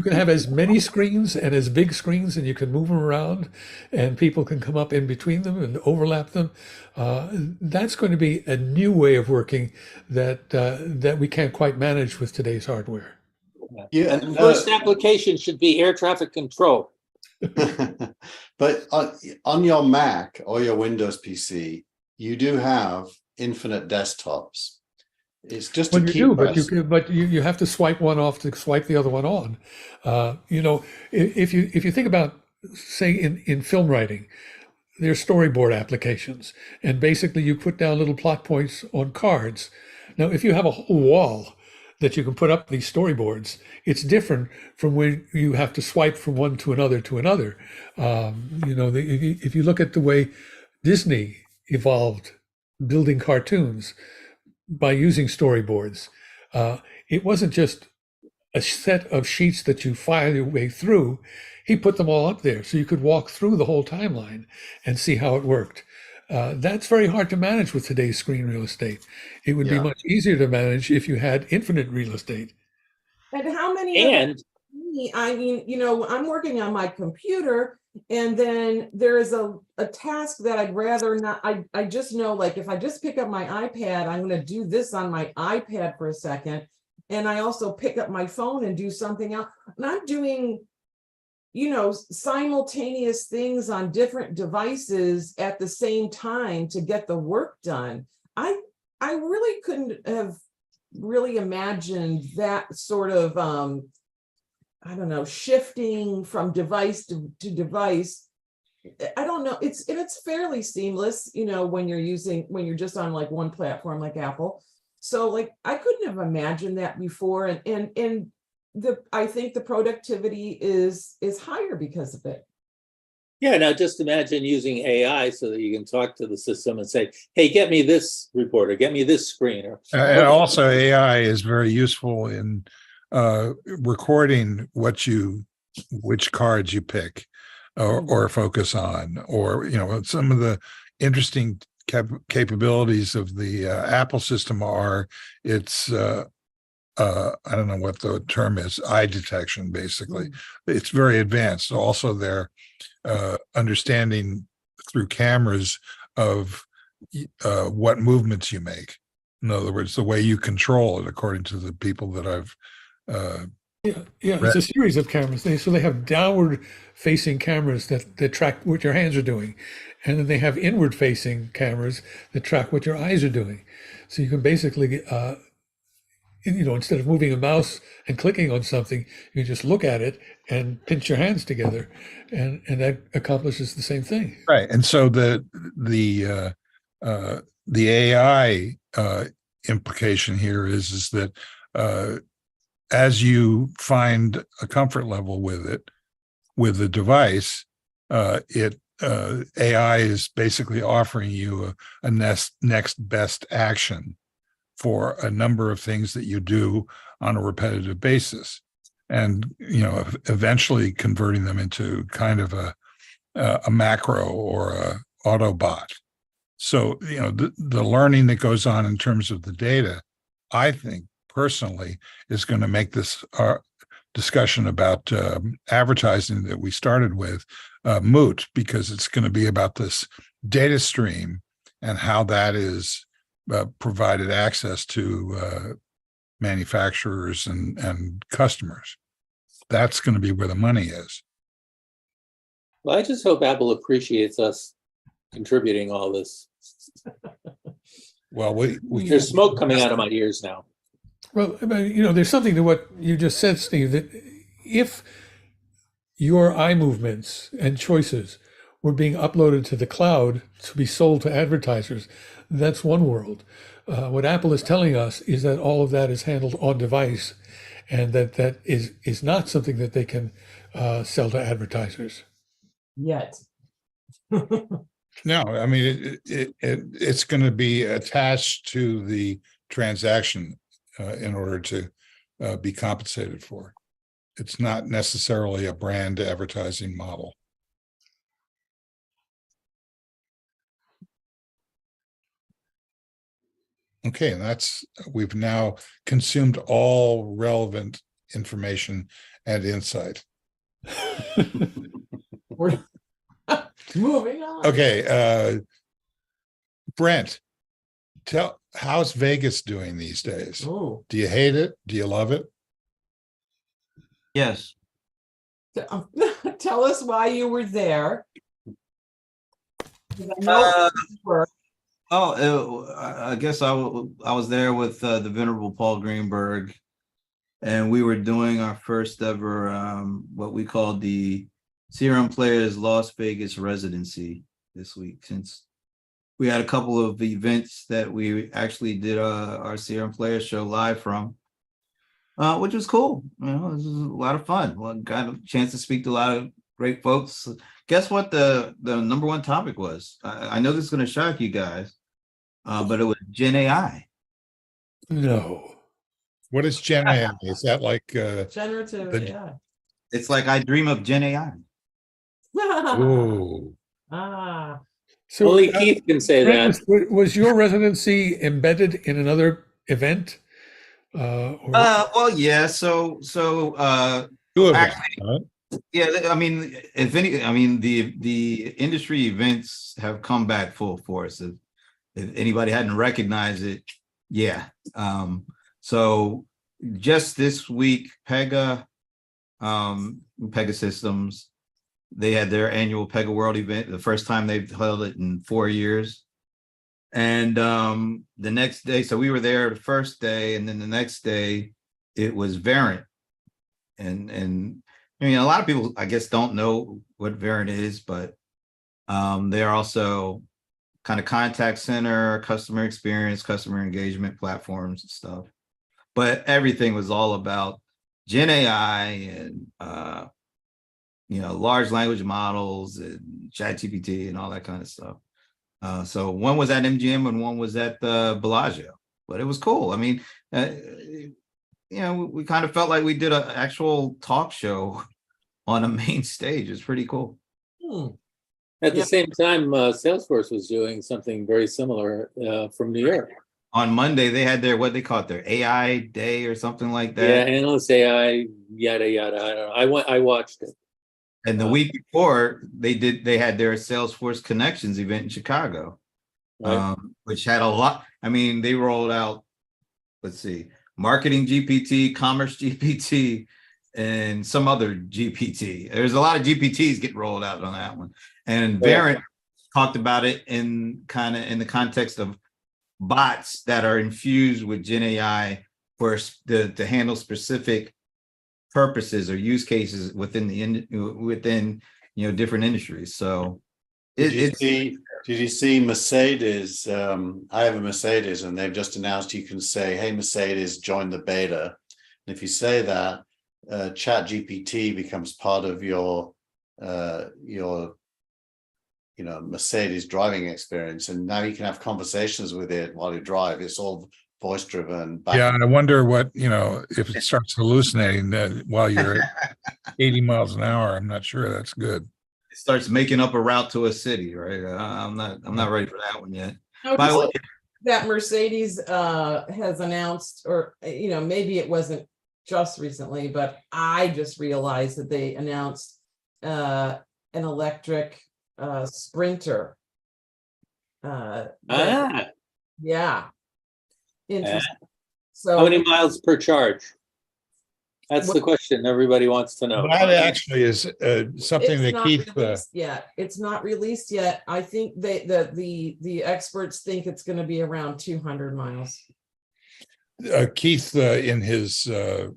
can have as many screens and as big screens, and you can move them around, and people can come up in between them and overlap them. That's going to be a new way of working that we can't quite manage with today's hardware. Yeah, And the first application should be air traffic control. but on your Mac or your Windows PC, you do have infinite desktops. It's just Well, a you key do, press. but you have to swipe one off to swipe the other one on. If you think about, say, in film writing, there's storyboard applications, and basically you put down little plot points on cards. Now, if you have a whole wall that you can put up these storyboards, it's different from when you have to swipe from one to another to another. If you look at the way Disney evolved building cartoons by using storyboards, it wasn't just a set of sheets that you file your way through. He put them all up there so you could walk through the whole timeline and see how it worked. That's very hard to manage with today's screen real estate. It would be much easier to manage if you had infinite real estate. And how many? And I mean, I'm working on my computer, and then there is a task that I'd rather not. I just know, like, if I just pick up my iPad, I'm going to do this on my iPad for a second, and I also pick up my phone and do something else. And I'm doing, simultaneous things on different devices at the same time to get the work done. I really couldn't have really imagined that sort of I don't know, shifting from device to device. I don't know. It's fairly seamless, when you're just on like one platform like Apple. So like I couldn't have imagined that before, and I think the productivity is higher because of it. yeah, now just imagine using AI so that you can talk to the system and say, "Hey, get me this report, or get me this screen." And also AI is very useful in recording which cards you pick or focus on, or some of the interesting capabilities of the Apple system are it's I don't know what the term is, eye detection. Basically, it's very advanced. Also, they're understanding through cameras of what movements you make. In other words, the way you control it, according to the people that I've It's a series of cameras. They have downward facing cameras that track what your hands are doing, and then they have inward facing cameras that track what your eyes are doing. So you can basically instead of moving a mouse and clicking on something, you just look at it and pinch your hands together, and that accomplishes the same thing. Right. And so the AI implication here is that as you find a comfort level with it, with the device, AI is basically offering you a next best action for a number of things that you do on a repetitive basis, and eventually converting them into kind of a macro or a Autobot. So the learning that goes on in terms of the data, I think personally, is going to make this discussion about advertising that we started with moot, because it's going to be about this data stream and how that is provided access to manufacturers and customers. That's going to be where the money is. Well, I just hope Apple appreciates us contributing all this. Well, we There's smoke coming out of my ears now. Well, there's something to what you just said, Steve, that if your eye movements and choices were being uploaded to the cloud to be sold to advertisers, that's one world. What Apple is telling us is that all of that is handled on device, and that is not something that they can sell to advertisers. Yet. No, I mean, it's going to be attached to the transaction in order to be compensated for. It's not necessarily a brand advertising model. Okay, and we've now consumed all relevant information and insight. We're moving on. Okay, Brent, how's Vegas doing these days? Oh, Do you hate it? Do you love it? Yes. tell us why you were there. 'Cause I know you were. I guess I was there with the Venerable Paul Greenberg, and we were doing our first ever what we called the CRM Players Las Vegas residency this week, since we had a couple of events that we actually did our CRM Players show live from, which was cool. You know, it was a lot of fun. Well, got a chance to speak to a lot of great folks. Guess what the number one topic was? I know this is going to shock you guys, but it was Gen AI. No. What is Gen AI? Is that like Generative, the- yeah. It's like I dream of Gen AI. oh, Ah, So Only Keith can say Brent, that. was your residency embedded in another event? Well, yeah. So two of them, actually, right? yeah. I mean, if any, I mean, the industry events have come back full force. If anybody hadn't recognized it, yeah. So just this week, Pega Systems, they had their annual Pega World event, the first time they've held it in 4 years. And the next day, so we were there the first day, and then the next day it was Verint. And I mean, a lot of people, I guess, don't know what Verint is, but they're also kind of contact center, customer experience, customer engagement platforms and stuff. But everything was all about Gen AI and large language models and ChatGPT and all that kind of stuff. So one was at MGM and one was at the Bellagio, but it was cool. I mean, we kind of felt like we did an actual talk show on a main stage. It's pretty cool. At the same time, Salesforce was doing something very similar from New York. On Monday, they had their, what they call it, their AI day or something like that. Yeah, analyst AI, yada yada. I don't know. I watched it. And the week before, they had their Salesforce Connections event in Chicago, Right. which had a lot. I mean, they rolled out, let's see, Marketing GPT, Commerce GPT, and some other GPT. There's a lot of GPTs get rolled out on that one. And Verint talked about it in the context of bots that are infused with Gen AI to handle specific purposes or use cases within different industries. So did you see Mercedes? I have a Mercedes, and they've just announced you can say, "Hey Mercedes, join the beta." And if you say that, Chat GPT becomes part of your Mercedes driving experience, and now you can have conversations with it while you drive. It's all voice driven. Yeah, and I wonder what, if it starts hallucinating while you're at 80 miles an hour. I'm not sure that's good. It starts making up a route to a city, right? I'm not ready for that one yet. By the way, that Mercedes has announced, or maybe it wasn't just recently, but I just realized that they announced an electric Sprinter. Yeah. Interesting. So how many miles per charge? That's the question everybody wants to know. That actually is something that Keith. It's not released yet. I think the experts think it's going to be around 200 miles. Keith, in his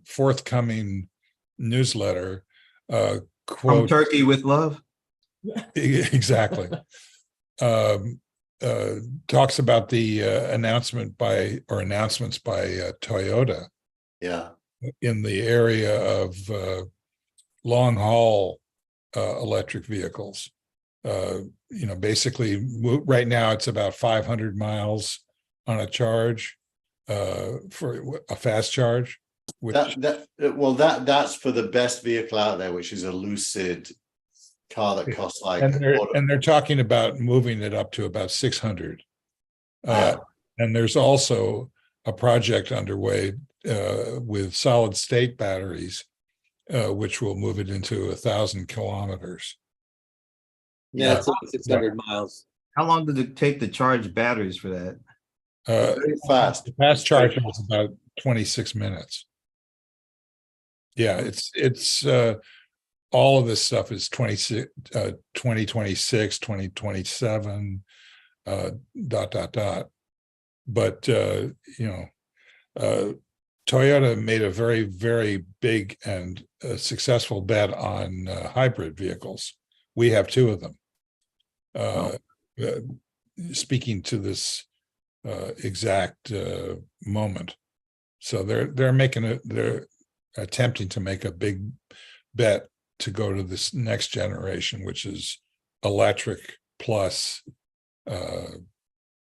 forthcoming newsletter, from Turkey with love. Exactly. Talks about the announcements by Toyota Yeah. in the area of long haul electric vehicles. Basically right now it's about 500 miles on a charge for a fast charge. That's for the best vehicle out there, which is a Lucid car that costs like and they're talking about moving it up to about 600. And there's also a project underway with solid state batteries, which will move it into 1,000 kilometers. Yeah, it's like 600 miles. How long did it take to charge batteries for that? very fast. The fast charge was about 26 minutes. Yeah, it's all of this stuff is 2026, 2027, dot. But Toyota made a very, very big and successful bet on hybrid vehicles. We have two of them. Speaking to this exact moment, so they're attempting to make a big bet to go to this next generation, which is electric plus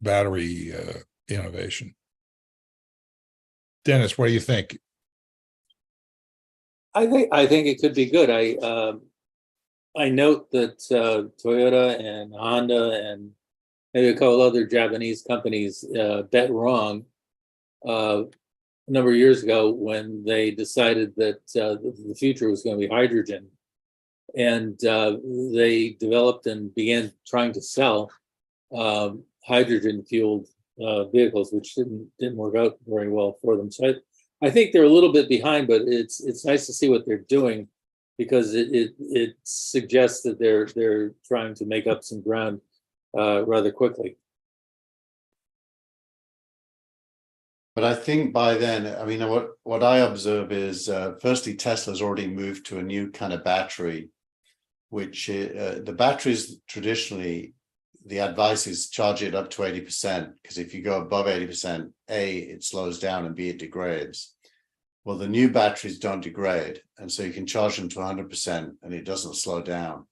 battery innovation. Dennis, what do you think? I think it could be good. I note that Toyota and Honda and maybe a couple other Japanese companies bet wrong a number of years ago when they decided that the future was going to be hydrogen, and they developed and began trying to sell hydrogen fueled vehicles, which didn't work out very well for them. So I think they're a little bit behind, but it's nice to see what they're doing, because it suggests that they're trying to make up some ground rather quickly. But I think by then, I mean, what I observe is, firstly, Tesla's already moved to a new kind of battery, which the batteries traditionally, the advice is charge it up to 80%, because if you go above 80%, A, it slows down, and B, it degrades. Well, the new batteries don't degrade, and so you can charge them to 100% and it doesn't slow down.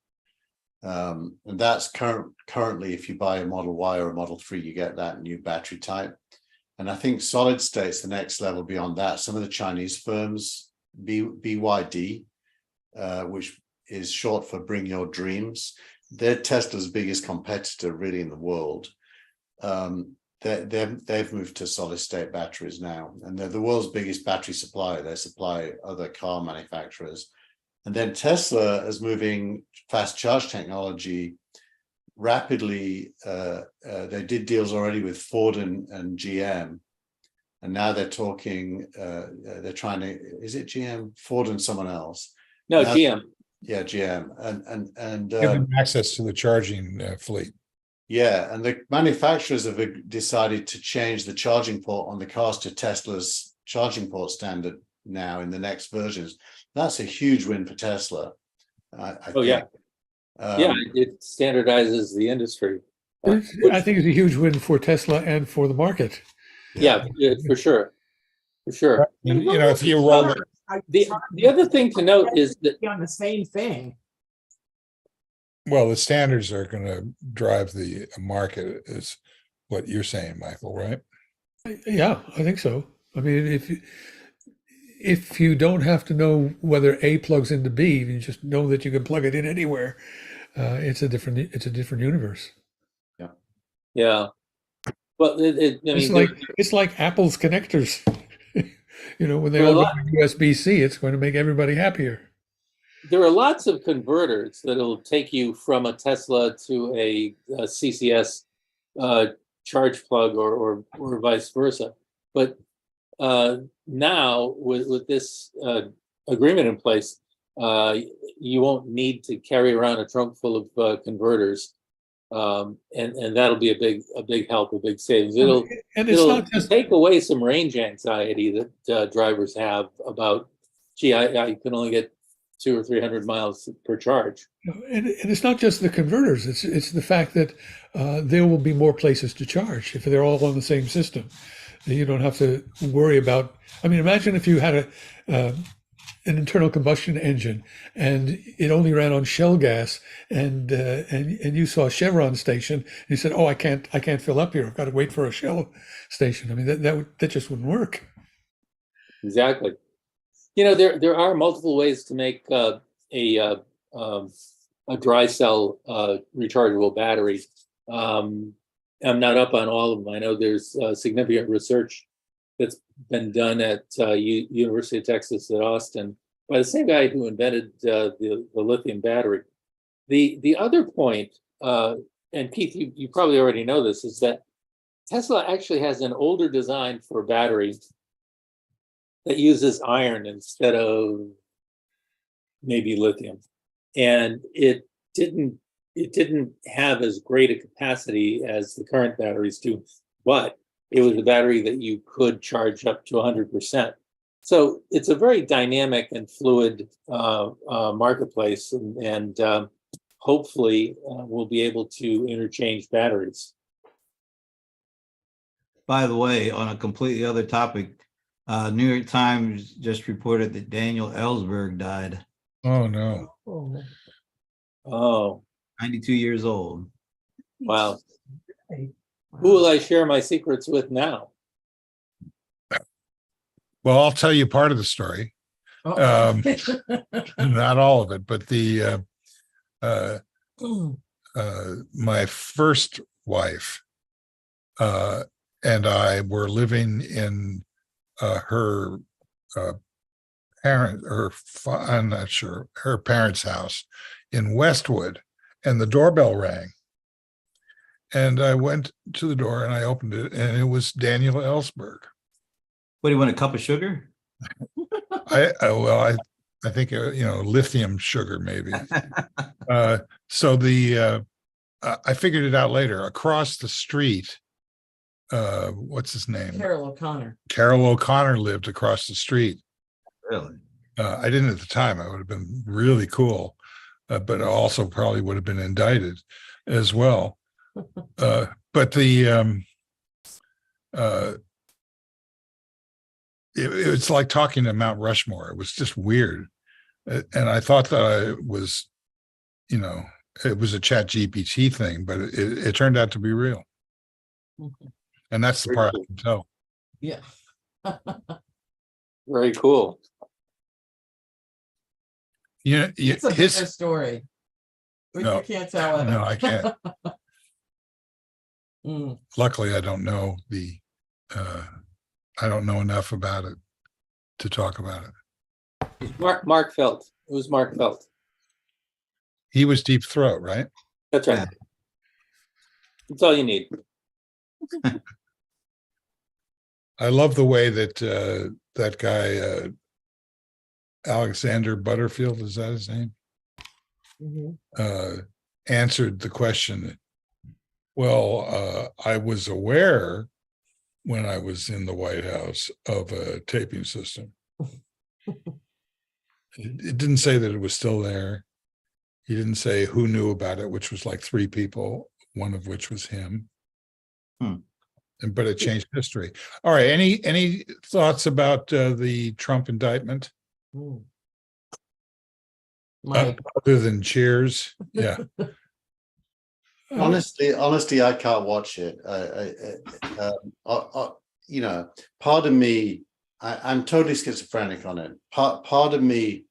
And that's currently, if you buy a Model Y or a Model 3, you get that new battery type. And I think solid state's the next level beyond that. Some of the Chinese firms, BYD, which is short for Bring Your Dreams, they're Tesla's biggest competitor really in the world. They've moved to solid state batteries now, and they're the world's biggest battery supplier. They supply other car manufacturers. And then Tesla is moving fast charge technology rapidly. They did deals already with Ford and GM, and now they're talking, they're trying to, is it GM, Ford and someone else? No, Now, GM. yeah, GM, and Give them access to the charging fleet. yeah, and the manufacturers have decided to change the charging port on the cars to Tesla's charging port standard now in the next versions. That's a huge win for Tesla. I think. Yeah. It standardizes the industry. I think it's a huge win for Tesla and for the market. For sure. For sure. And, if you roll it, The other thing to note is that on the same thing. well, the standards are going to drive the market, is what you're saying, Michael, right? Yeah, I think so. I mean, if you don't have to know whether A plugs into B, you just know that you can plug it in anywhere. It's a different universe. yeah. Well, It's like Apple's connectors. When they Well, all go to USB-C, it's going to make everybody happier. there are lots of converters that'll take you from a Tesla to a CCS charge plug or vice versa. But now with this agreement in place, you won't need to carry around a trunk full of converters, and that'll be a big help, a big savings. It'll not just take away some range anxiety that drivers have about, gee, I can only get 200 or 300 miles per charge. And it's not just the converters. It's the fact that there will be more places to charge if they're all on the same system. You don't have to worry about. I mean, imagine if you had an internal combustion engine and it only ran on shell gas, and you saw a Chevron station. And you said, "Oh, I can't fill up here. I've got to wait for a Shell station." I mean, that just wouldn't work. Exactly. You know, there are multiple ways to make a dry cell rechargeable battery. I'm not up on all of them. I know there's significant research that's been done at University of Texas at Austin by the same guy who invented the lithium battery. The other point, and Keith, you probably already know this, is that Tesla actually has an older design for a battery that uses iron instead of maybe lithium, and it didn't have as great a capacity as the current batteries do, but it was a battery that you could charge up to 100%. So it's a very dynamic and fluid marketplace, and hopefully we'll be able to interchange batteries. By the way, on a completely other topic, New York Times just reported that Daniel Ellsberg died, Oh, no. Oh, 92 years old. wow. Who will I share my secrets with now? Well, I'll tell you part of the story. Uh-oh. Not all of it, but my first wife and I were living in her I'm not sure, her parents' house in Westwood, and the doorbell rang. And I went to the door and I opened it, and it was Daniel Ellsberg. What, do you want, a cup of sugar? I think lithium sugar maybe. So I figured it out later. Across the street, what's his name? Carol O'Connor. Carol O'Connor lived across the street. Really? I didn't at the time. I would have been really cool, but also probably would have been indicted as well. But it's like talking to Mount Rushmore. It was just weird, and I thought that I was, it was a Chat GPT thing, but it turned out to be real, and that's the part I can tell. Yeah. Very cool. It's a bigger story. No, You can't tell it. No, I can't. Mm. Luckily, I don't know I don't know enough about it to talk about it. Mark Felt. It was Mark Felt. He was Deep Throat, right? That's right. That's all you need. I love the way that that guy Alexander Butterfield, is that his name? Mm-hmm. Answered the question. Well, I was aware when I was in the White House of a taping system. It didn't say that it was still there. He didn't say who knew about it, which was like 3 people, one of which was him. But it changed history. All right. Any thoughts about the Trump indictment? Other than cheers? Yeah. Honestly, I can't watch it. Part of me, I'm totally schizophrenic on it. Part of me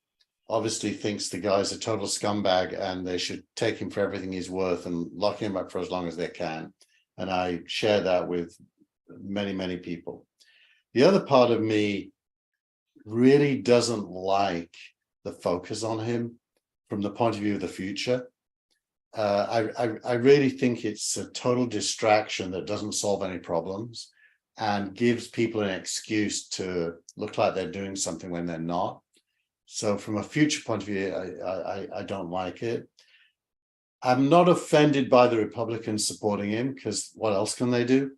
obviously thinks the guy's a total scumbag and they should take him for everything he's worth and lock him up for as long as they can. And I share that with many, many people. The other part of me really doesn't like the focus on him from the point of view of the future. I really think it's a total distraction that doesn't solve any problems and gives people an excuse to look like they're doing something when they're not. So from a future point of view, I don't like it. I'm not offended by the Republicans supporting him because what else can they do?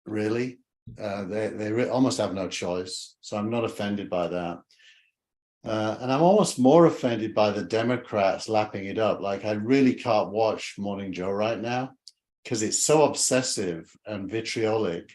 Really? They almost have no choice. So I'm not offended by that. And I'm almost more offended by the Democrats lapping it up. Like, I really can't watch Morning Joe right now because it's so obsessive and vitriolic.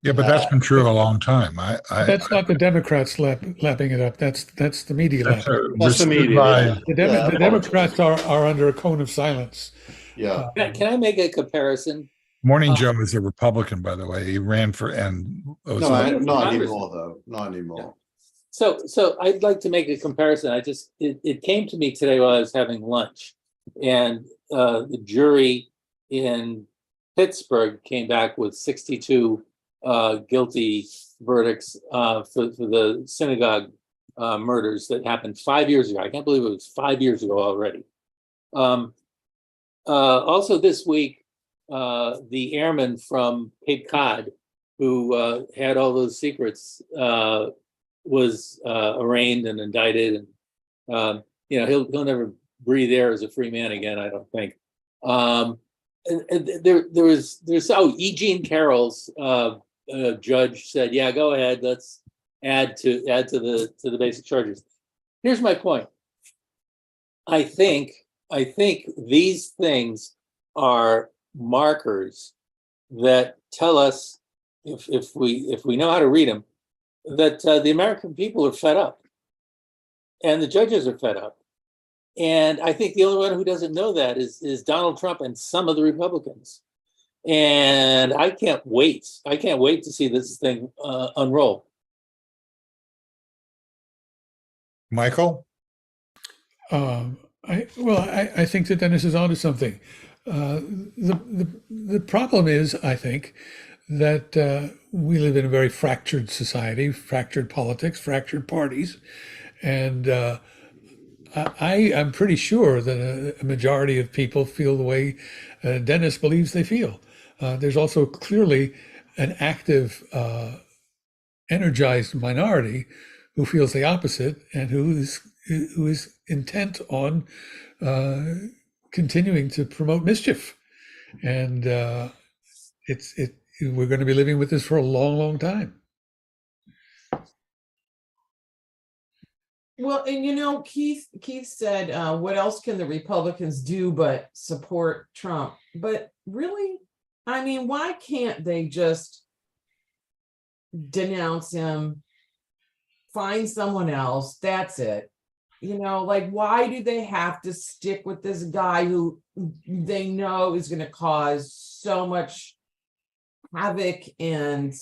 Yeah, but that's been true a long time. That's not the Democrats lapping it up. That's the media That's lapping. That's the media. Yeah. The, Yeah, the Democrats are under a cone of silence. Yeah. Can I make a comparison? Morning Joe is a Republican, by the way. He ran for and was No, elected. not Congress. anymore, though. Not anymore. So I'd like to make a comparison. It came to me today while I was having lunch, and the jury in Pittsburgh came back with 62 guilty verdicts for the synagogue murders that happened 5 years ago. I can't believe it was 5 years ago already. Also this week, the airman from Cape Cod, who had all those secrets, was arraigned and indicted, and he'll never breathe air as a free man again, I don't think. And there's Eugene Carroll's judge said, yeah, go ahead, let's add to the basic charges. Here's my point. I think these things are markers that tell us, if we know how to read them, that the American people are fed up, and the judges are fed up. And I think the only one who doesn't know that is Donald Trump and some of the Republicans. And I can't wait. I can't wait to see this thing unroll. Michael? I think that Dennis is onto something. The problem is, I think, that we live in a very fractured society, fractured politics, fractured parties, and I'm pretty sure that a majority of people feel the way Dennis believes they feel. There's also clearly an active, energized minority who feels the opposite and who is intent on continuing to promote mischief. And we're going to be living with this for a long, long time. Well, and Keith said, what else can the Republicans do but support Trump? But really, I mean, why can't they just denounce him, find someone else? That's it. Why do they have to stick with this guy who they know is going to cause so much havoc and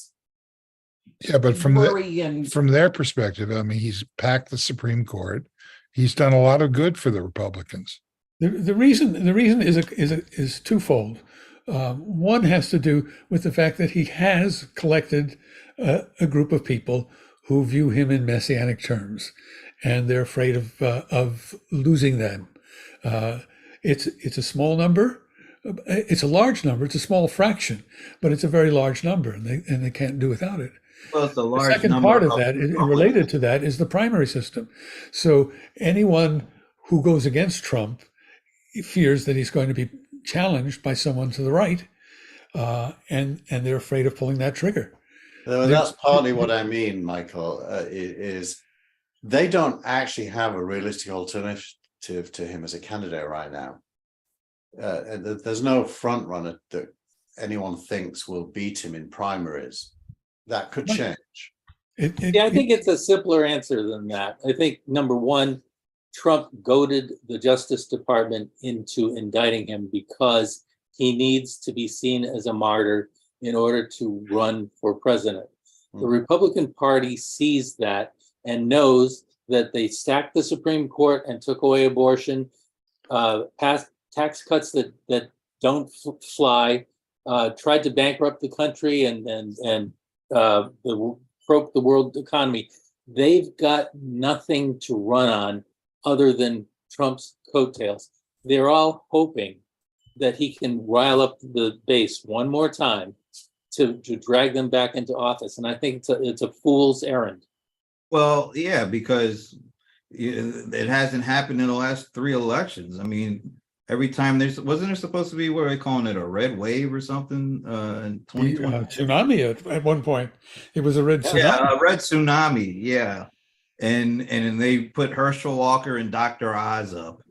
but from worry from their perspective, I mean, he's packed the Supreme Court. He's done a lot of good for the Republicans. The reason is twofold. One has to do with the fact that he has collected a group of people who view him in messianic terms, and they're afraid of losing them. It's a small number. It's a large number. It's a small fraction, but it's a very large number, and they can't do without it. Well, it's a The large second number part of that, related to that, is the primary system. So anyone who goes against Trump fears that he's going to be challenged by someone to the right, and they're afraid of pulling that trigger. That's partly what I mean, Michael, is they don't actually have a realistic alternative to him as a candidate right now. There's no front runner that anyone thinks will beat him in primaries. That could change. I think it's a simpler answer than that. I think, number one, Trump goaded the Justice Department into indicting him because he needs to be seen as a martyr in order to run for president. The Republican Party sees that and knows that they stacked the Supreme Court and took away abortion, passed tax cuts that don't fly, tried to bankrupt the country and broke the world economy. They've got nothing to run on other than Trump's coattails. They're all hoping that he can rile up the base one more time to drag them back into office. And I think it's a fool's errand. Well, yeah, because it hasn't happened in the last 3 elections. I mean, every time wasn't there supposed to be, what are they calling it, a red wave or something in 2020? Tsunami at one point. It was a red tsunami. Yeah, a red tsunami. Yeah. and then they put Herschel Walker and Dr. Oz up.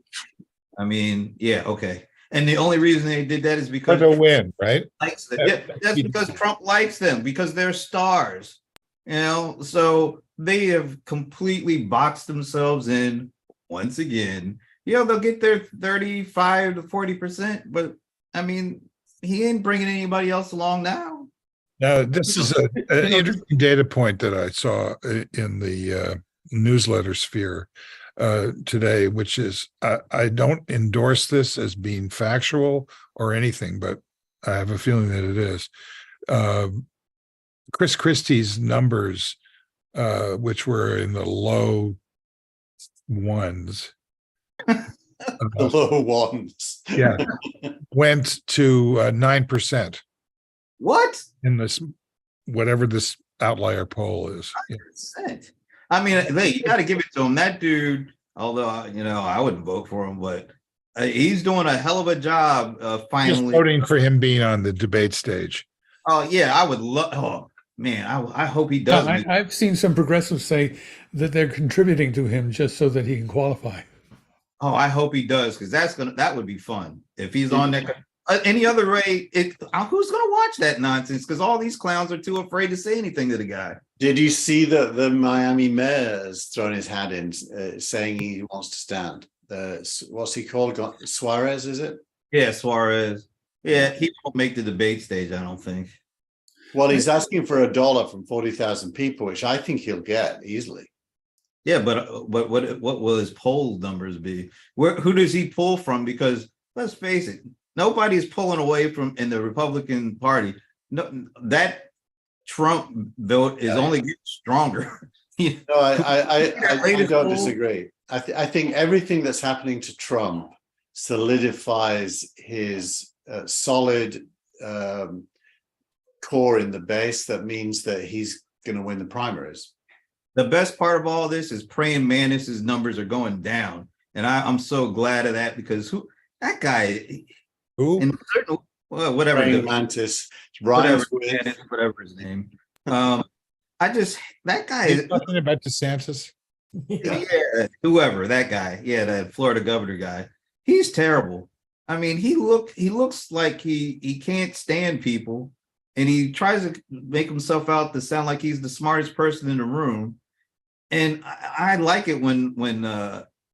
I mean, yeah, okay. And the only reason they did that is For because the Trump win, right? likes them. Yeah, that's because Trump likes them because they're stars. You know, so they have completely boxed themselves in once again. Yeah, they'll get their 35 to 40%, but I mean, he ain't bringing anybody else along now. Now, this is an interesting data point that I saw in the newsletter sphere today, which is I don't endorse this as being factual or anything, but I have a feeling that it is. Chris Christie's numbers, which were in the low ones, The low ones. yeah, went to 9% What? in this, whatever this outlier poll is. Yeah. 100%. I mean, hey, you got to give it to him. That dude, although, you know, I wouldn't vote for him, but he's doing a hell of a job Just finally. voting for him being on the debate stage. Oh, yeah, I would love. Oh, man, I hope he does. I've seen some progressives say that they're contributing to him just so that he can qualify. Oh, I hope he does, because that would be fun if he's on there. Any other way, who's gonna watch that nonsense? Because all these clowns are too afraid to say anything to the guy. Did you see that the Miami mayor has thrown his hat in, saying he wants to stand? What's he called? Suarez, is it? Yeah, Suarez. Yeah, he won't make the debate stage, I don't think. Well, he's asking for $1 from 40,000 people, which I think he'll get easily. Yeah, but what will his poll numbers be? Who does he pull from? Because let's face it, nobody's pulling away from in the Republican Party. No, that Trump vote is only getting stronger. No, I don't disagree. I think everything that's happening to Trump solidifies his solid core in the base. That means that he's going to win the primaries. The best part of all this is praying Mantis's numbers are going down, and I'm so glad of that, because that guy, Who? Whatever Praying Mantis, rhymes with whatever his name. That guy is Talking about DeSantis. yeah, whoever that guy, yeah, that Florida governor guy, he's terrible. I mean, he looks like he can't stand people, and he tries to make himself out to sound like he's the smartest person in the room. And I like it when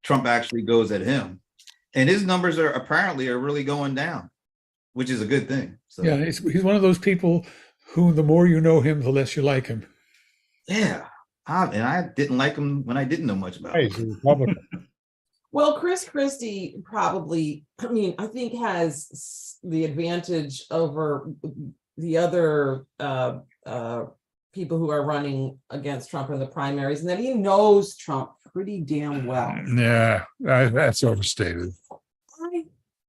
Trump actually goes at him, and his numbers are apparently really going down, which is a good thing. So Yeah, he's one of those people who the more you know him, the less you like him. yeah, and I didn't like him when I didn't know much about Hey, him. he's a Republican. Well, Chris Christie probably, I think has the advantage over the other people who are running against Trump in the primaries, and that he knows Trump pretty damn well. Yeah, that's overstated.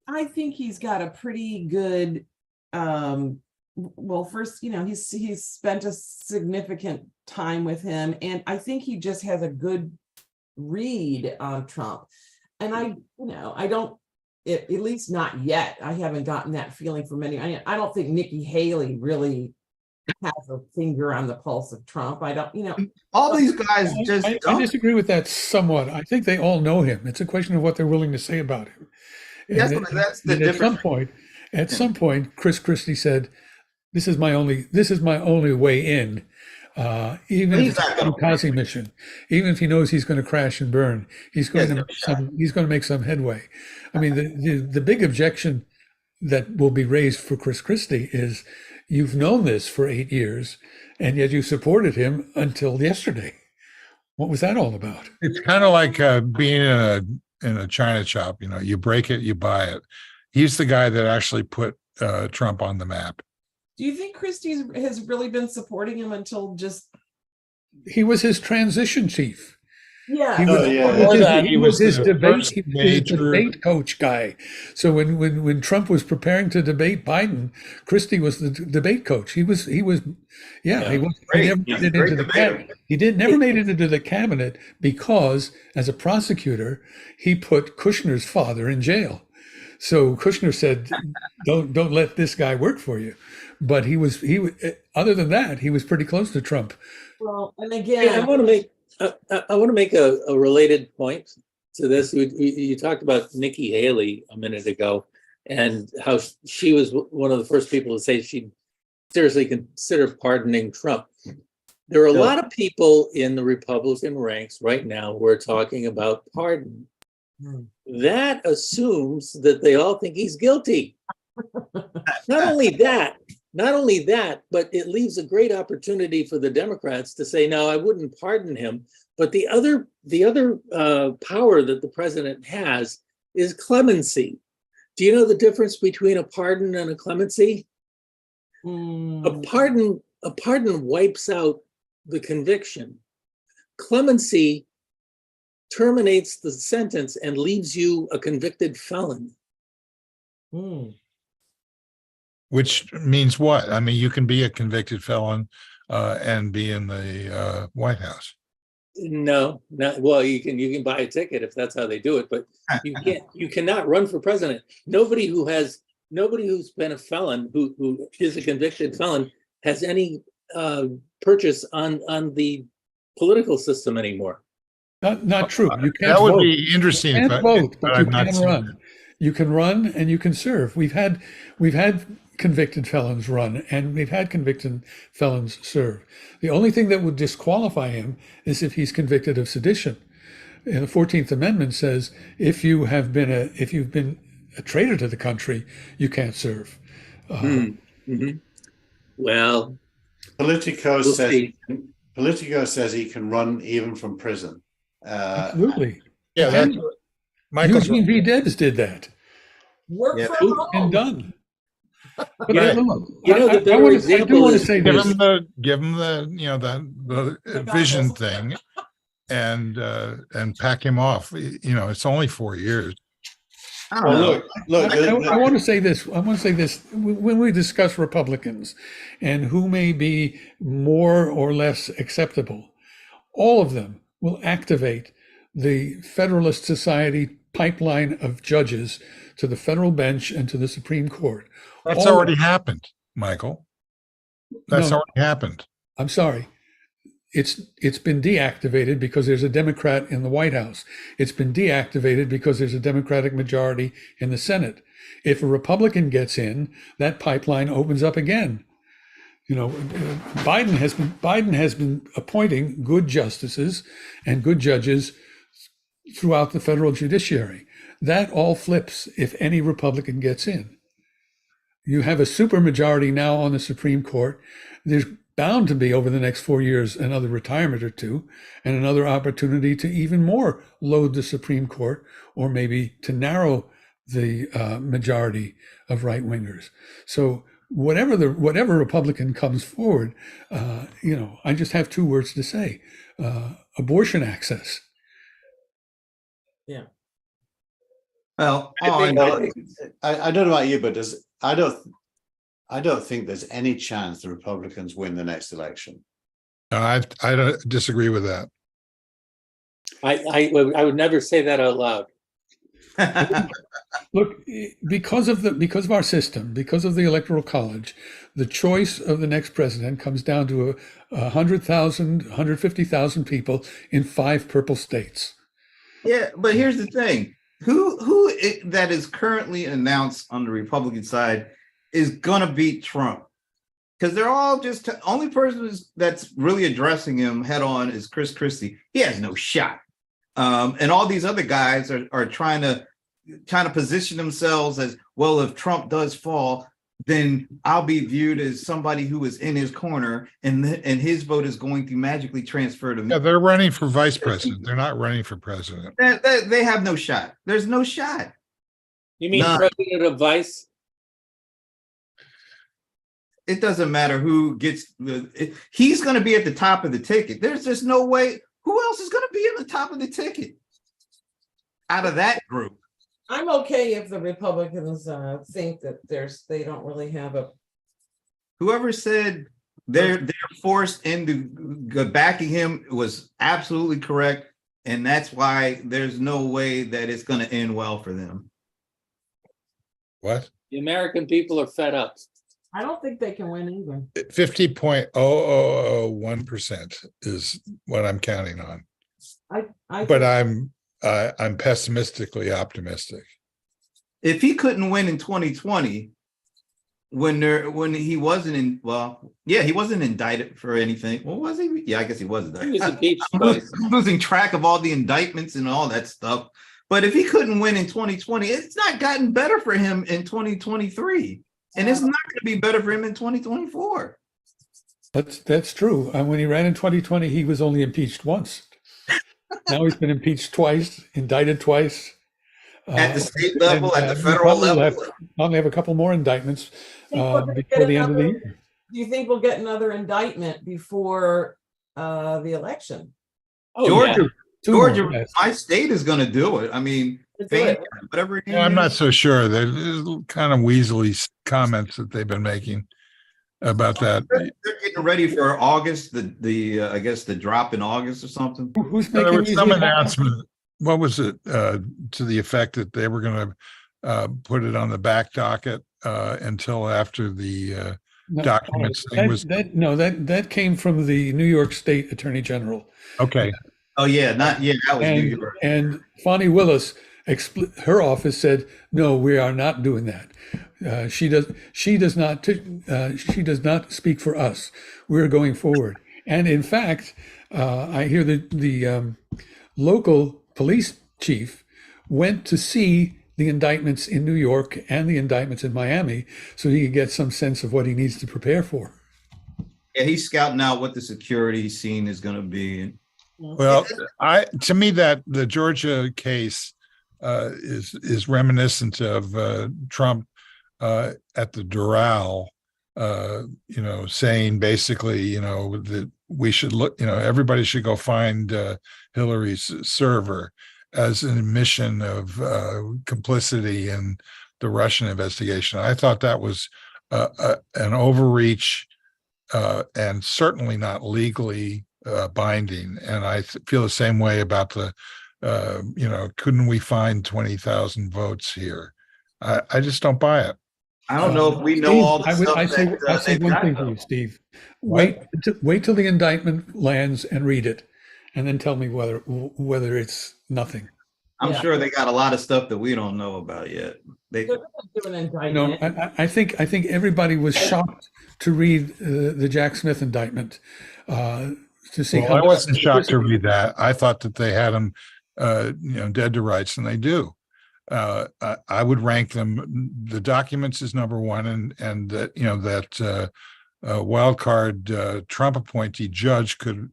I think he's got a pretty good, well, first, he's spent a significant time with him, and I think he just has a good read on Trump. And I don't, at least not yet, I haven't gotten that feeling from any. I don't think Nikki Haley really has a finger on the pulse of Trump. I don't, All these guys just I don't. disagree with that somewhat. I think they all know him. It's a question of what they're willing to say about him. That's the And difference. At some point, Chris Christie said, "This is my only way in." Even if it's a kamikaze mission, even if he knows he's going to crash and burn, he's going to make some headway. I mean, the big objection that will be raised for Chris Christie is, you've known this for 8 years, and yet you supported him until yesterday. What was that all about? It's kind of like being in a China shop. You break it, you buy it. He's the guy that actually put Trump on the map. do you think Christie has really been supporting him until just? He was his transition chief. Yeah. He was his first debate coach guy. So when Trump was preparing to debate Biden, Christie was the debate coach. He never made it into the cabinet because, as a prosecutor, he put Kushner's father in jail. So Kushner said, "Don't let this guy work for you." But he was other than that, he was pretty close to Trump. Well, and Yeah, again, I want to make I want to make a related point to this. You talked about Nikki Haley a minute ago and how she was one of the first people to say she'd seriously consider pardoning Trump. There are a lot of people in the Republican ranks right now who are talking about pardon. That assumes that they all think he's guilty. Not only that, but it leaves a great opportunity for the Democrats to say, no, I wouldn't pardon him. But the other power that the president has is clemency. Do you know the difference between a pardon and a clemency? A pardon wipes out the conviction. Clemency terminates the sentence and leaves you a convicted felon. Which means what? I mean, you can be a convicted felon and be in the White House. No, not well. You can buy a ticket if that's how they do it, but you can't. You cannot run for president. Nobody who's been a felon who is a convicted felon has any purchase on the political system anymore. Not true. You can't That would vote. be interesting. You can't vote, but you I've not can seen run. You can run and you can serve. We've had convicted felons run, and we've had convicted felons serve. The only thing that would disqualify him is if he's convicted of sedition. And the 14th Amendment says if you've been a traitor to the country, you can't serve. Well, Politico says he can run even from prison. Absolutely. Yeah, that's Michael's Eugene V. Debs did that. Work Yeah. from And home. done. But You I know, the better do example want to is say give this. him the vision thing and pack him off. It's only 4 years. I don't know. Look, I want to say this. When we discuss Republicans and who may be more or less acceptable, all of them will activate the Federalist Society pipeline of judges to the federal bench and to the Supreme Court. That's All- already happened, Michael. That's No. already happened. I'm sorry. It's been deactivated because there's a Democrat in the White House. It's been deactivated because there's a Democratic majority in the Senate. If a Republican gets in, that pipeline opens up again. Biden has been appointing good justices and good judges throughout the federal judiciary. That all flips if any Republican gets in. You have a supermajority now on the Supreme Court. There's bound to be, over the next 4 years, another retirement or two and another opportunity to even more load the Supreme Court, or maybe to narrow the majority of right-wingers. So whatever Republican comes forward, I just have two words to say: abortion access. Yeah. Well, I don't know about you, but I don't think there's any chance the Republicans win the next election. I don't disagree with that. I would never say that out loud. Look, because of our system, because of the Electoral College, the choice of the next president comes down to 100,000, 150,000 people in 5 purple states. yeah, but here's the thing: who that is currently announced on the Republican side is gonna beat Trump? Because they're all just only person that's really addressing him head on is Chris Christie. He has no shot, and all these other guys are trying to position themselves as, well, if Trump does fall, then I'll be viewed as somebody who is in his corner, and his vote is going to magically transfer to me. Yeah, they're running for vice president. They're not running for president. They have no shot. There's no shot. You mean None. president of Vice? It doesn't matter who gets he's going to be at the top of the ticket. There's just no way. Who else is going to be in the top of the ticket out of that group? I'm okay if the Republicans think that they don't really have a. Whoever said they're forced into backing him was absolutely correct, and that's why there's no way that it's going to end well for them. What? The American people are fed up. I don't think they can win either. 50.0001% is what I'm counting on. But I'm pessimistically optimistic. If he couldn't win in 2020, when he wasn't in, well, yeah, he wasn't indicted for anything. Well, was he? Yeah, I guess he was indicted. He was impeached I'm twice. losing track of all the indictments and all that stuff. But if he couldn't win in 2020, it's not gotten better for him in 2023. And it's not going to be better for him in 2024. That's true. When he ran in 2020, he was only impeached once. Now he's been impeached twice, indicted twice. At the state level, at the federal level. Probably have a couple more indictments before the end of the year. Do you think we'll get another indictment before the election? Oh, Georgia, Two more, Georgia, yes. my state is going to do it. I mean, whatever. Yeah, I'm not so sure. There's kind of weaselly comments that they've been making about that. They're getting ready for August. I guess the drop in August or something. Who's There making was some weaselly announcement. What was it? To the effect that they were going to put it on the back docket until after the documents thing was. That came from the New York State Attorney General. Oh Okay. yeah, that was New And, York. and Fonnie Willis, her office said, no, we are not doing that. She does not speak for us. We're going forward. And in fact, I hear the local police chief went to see the indictments in New York and the indictments in Miami so he could get some sense of what he needs to prepare for. Yeah, he's scouting out what the security scene is going to be. Well, to me that the Georgia case is reminiscent of Trump at the Doral, saying basically, that we should look, everybody should go find Hillary's server as an admission of complicity in the Russian investigation. I thought that was an overreach and certainly not legally binding. And I feel the same way about the, couldn't we find 20,000 votes here? I just don't buy it. I don't know if we know Steve, all the stuff. I say one thing for you, Steve. Wait till the indictment lands and read it, and then tell me whether it's nothing. I'm sure they got a lot of stuff that we don't know about yet. They're gonna do an indictment. I think everybody was shocked to read the Jack Smith indictment. To see I wasn't shocked to read that. I thought that they had them, dead to rights, and they do. I would rank them. The documents is number one, and that wild card Trump appointee judge could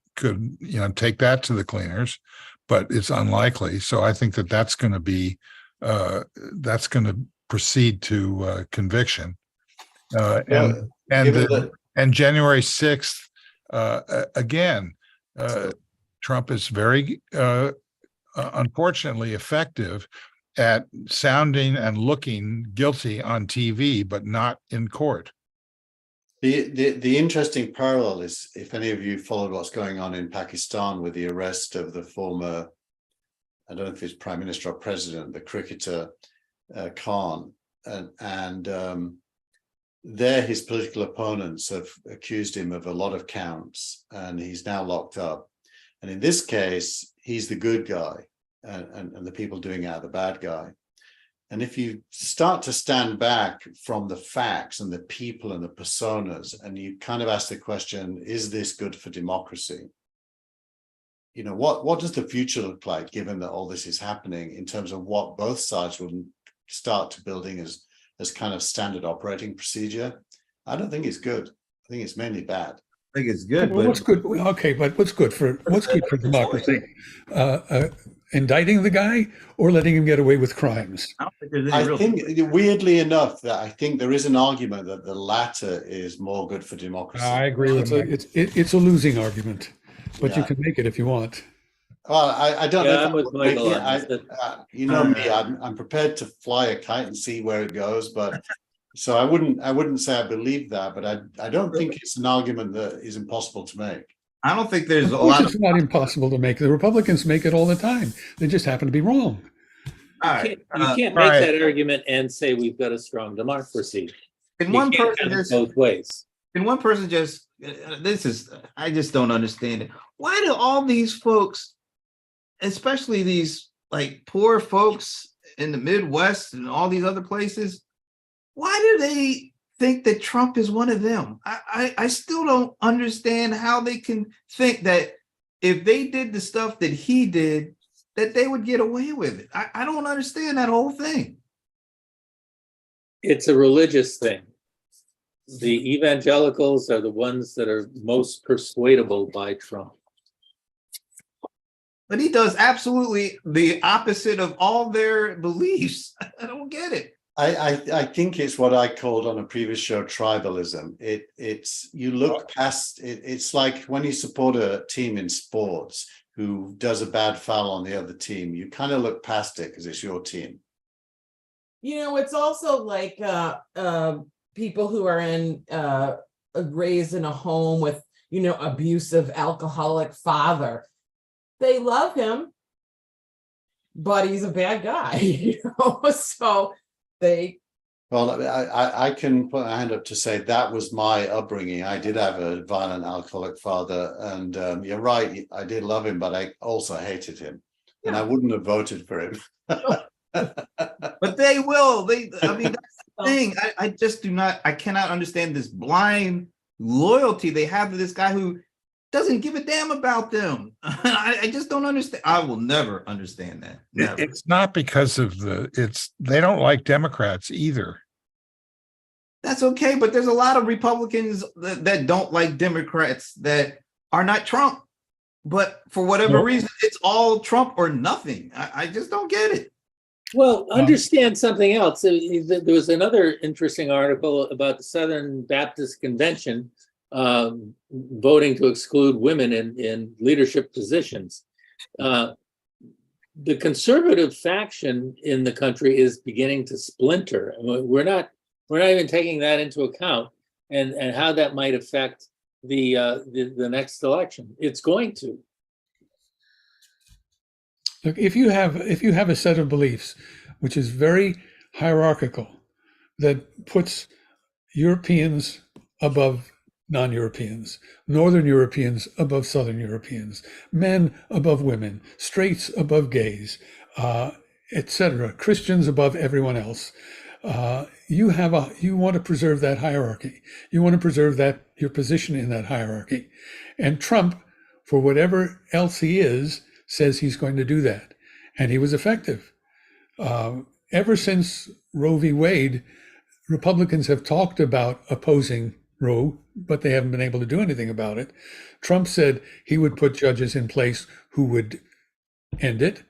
take that to the cleaners, but it's unlikely. So I think that's going to be that's going to proceed to conviction. And January 6th. Again, Trump is very unfortunately effective at sounding and looking guilty on TV, but not in court. The interesting parallel is, if any of you followed what's going on in Pakistan with the arrest of the former, I don't know if it's prime minister or president, the cricketer Khan, and there his political opponents have accused him of a lot of counts, and he's now locked up. And in this case, he's the good guy, and the people doing out the bad guy. And if you start to stand back from the facts and the people and the personas, and you kind of ask the question, is this good for democracy? What does the future look like, given that all this is happening, in terms of what both sides will start to building as kind of standard operating procedure? I don't think it's good. I think it's mainly bad. I think it's good. Well, what's good? Okay, but what's good for democracy? Indicting the guy or letting him get away with crimes? I think, weirdly enough, that I think there is an argument that the latter is more good for democracy. I agree with that. It's a losing argument, but you can make it if you want. Well, I don't know. I'm with Michael on this. I'm prepared to fly a kite and see where it goes, but so I wouldn't say I believe that, but I don't think it's an argument that is impossible to make. I don't think there's Of course it's not impossible to make. The Republicans make it all the time. They just happen to be wrong. You can't make that argument and say we've got a strong democracy. Can You one can't person have it just both ways. Can one person just, I just don't understand it. Why do all these folks, especially these like poor folks in the Midwest and all these other places, why do they think that Trump is one of them? I still don't understand how they can think that if they did the stuff that he did, that they would get away with it. I don't understand that whole thing. It's a religious thing. The evangelicals are the ones that are most persuadable by Trump. But he does absolutely the opposite of all their beliefs. I don't get it. I think it's what I called on a previous show tribalism. It's you look past it. It's like when you support a team in sports who does a bad foul on the other team, you kind of look past it because it's your team. You know, it's also like people who are raised in a home with, you know, abusive alcoholic father. They love him, but he's a bad guy, you know. So they. Well, I can put my hand up to say that was my upbringing. I did have a violent alcoholic father, and you're right, I did love him, but I also hated him, and I wouldn't have voted for him. But they will. I mean, that's the thing. I just do not, I cannot understand this blind loyalty they have to this guy who doesn't give a damn about them. I just don't understand. I will never understand that. Never. It's not because of they don't like Democrats either. That's okay, but there's a lot of Republicans that don't like Democrats that are not Trump. But for whatever reason, it's all Trump or nothing. I just don't get it. Well, understand something else. There was another interesting article about the Southern Baptist Convention voting to exclude women in leadership positions. The conservative faction in the country is beginning to splinter. We're not even taking that into account, and how that might affect the next election. It's going to. Look, if you have a set of beliefs which is very hierarchical, that puts Europeans above non-Europeans, Northern Europeans above Southern Europeans, men above women, straights above gays, etc., Christians above everyone else. You want to preserve that hierarchy. You want to preserve your position in that hierarchy. And Trump, for whatever else he is, says he's going to do that. And he was effective. Ever since Roe v. Wade, Republicans have talked about opposing Roe, but they haven't been able to do anything about it. Trump said he would put judges in place who would end it.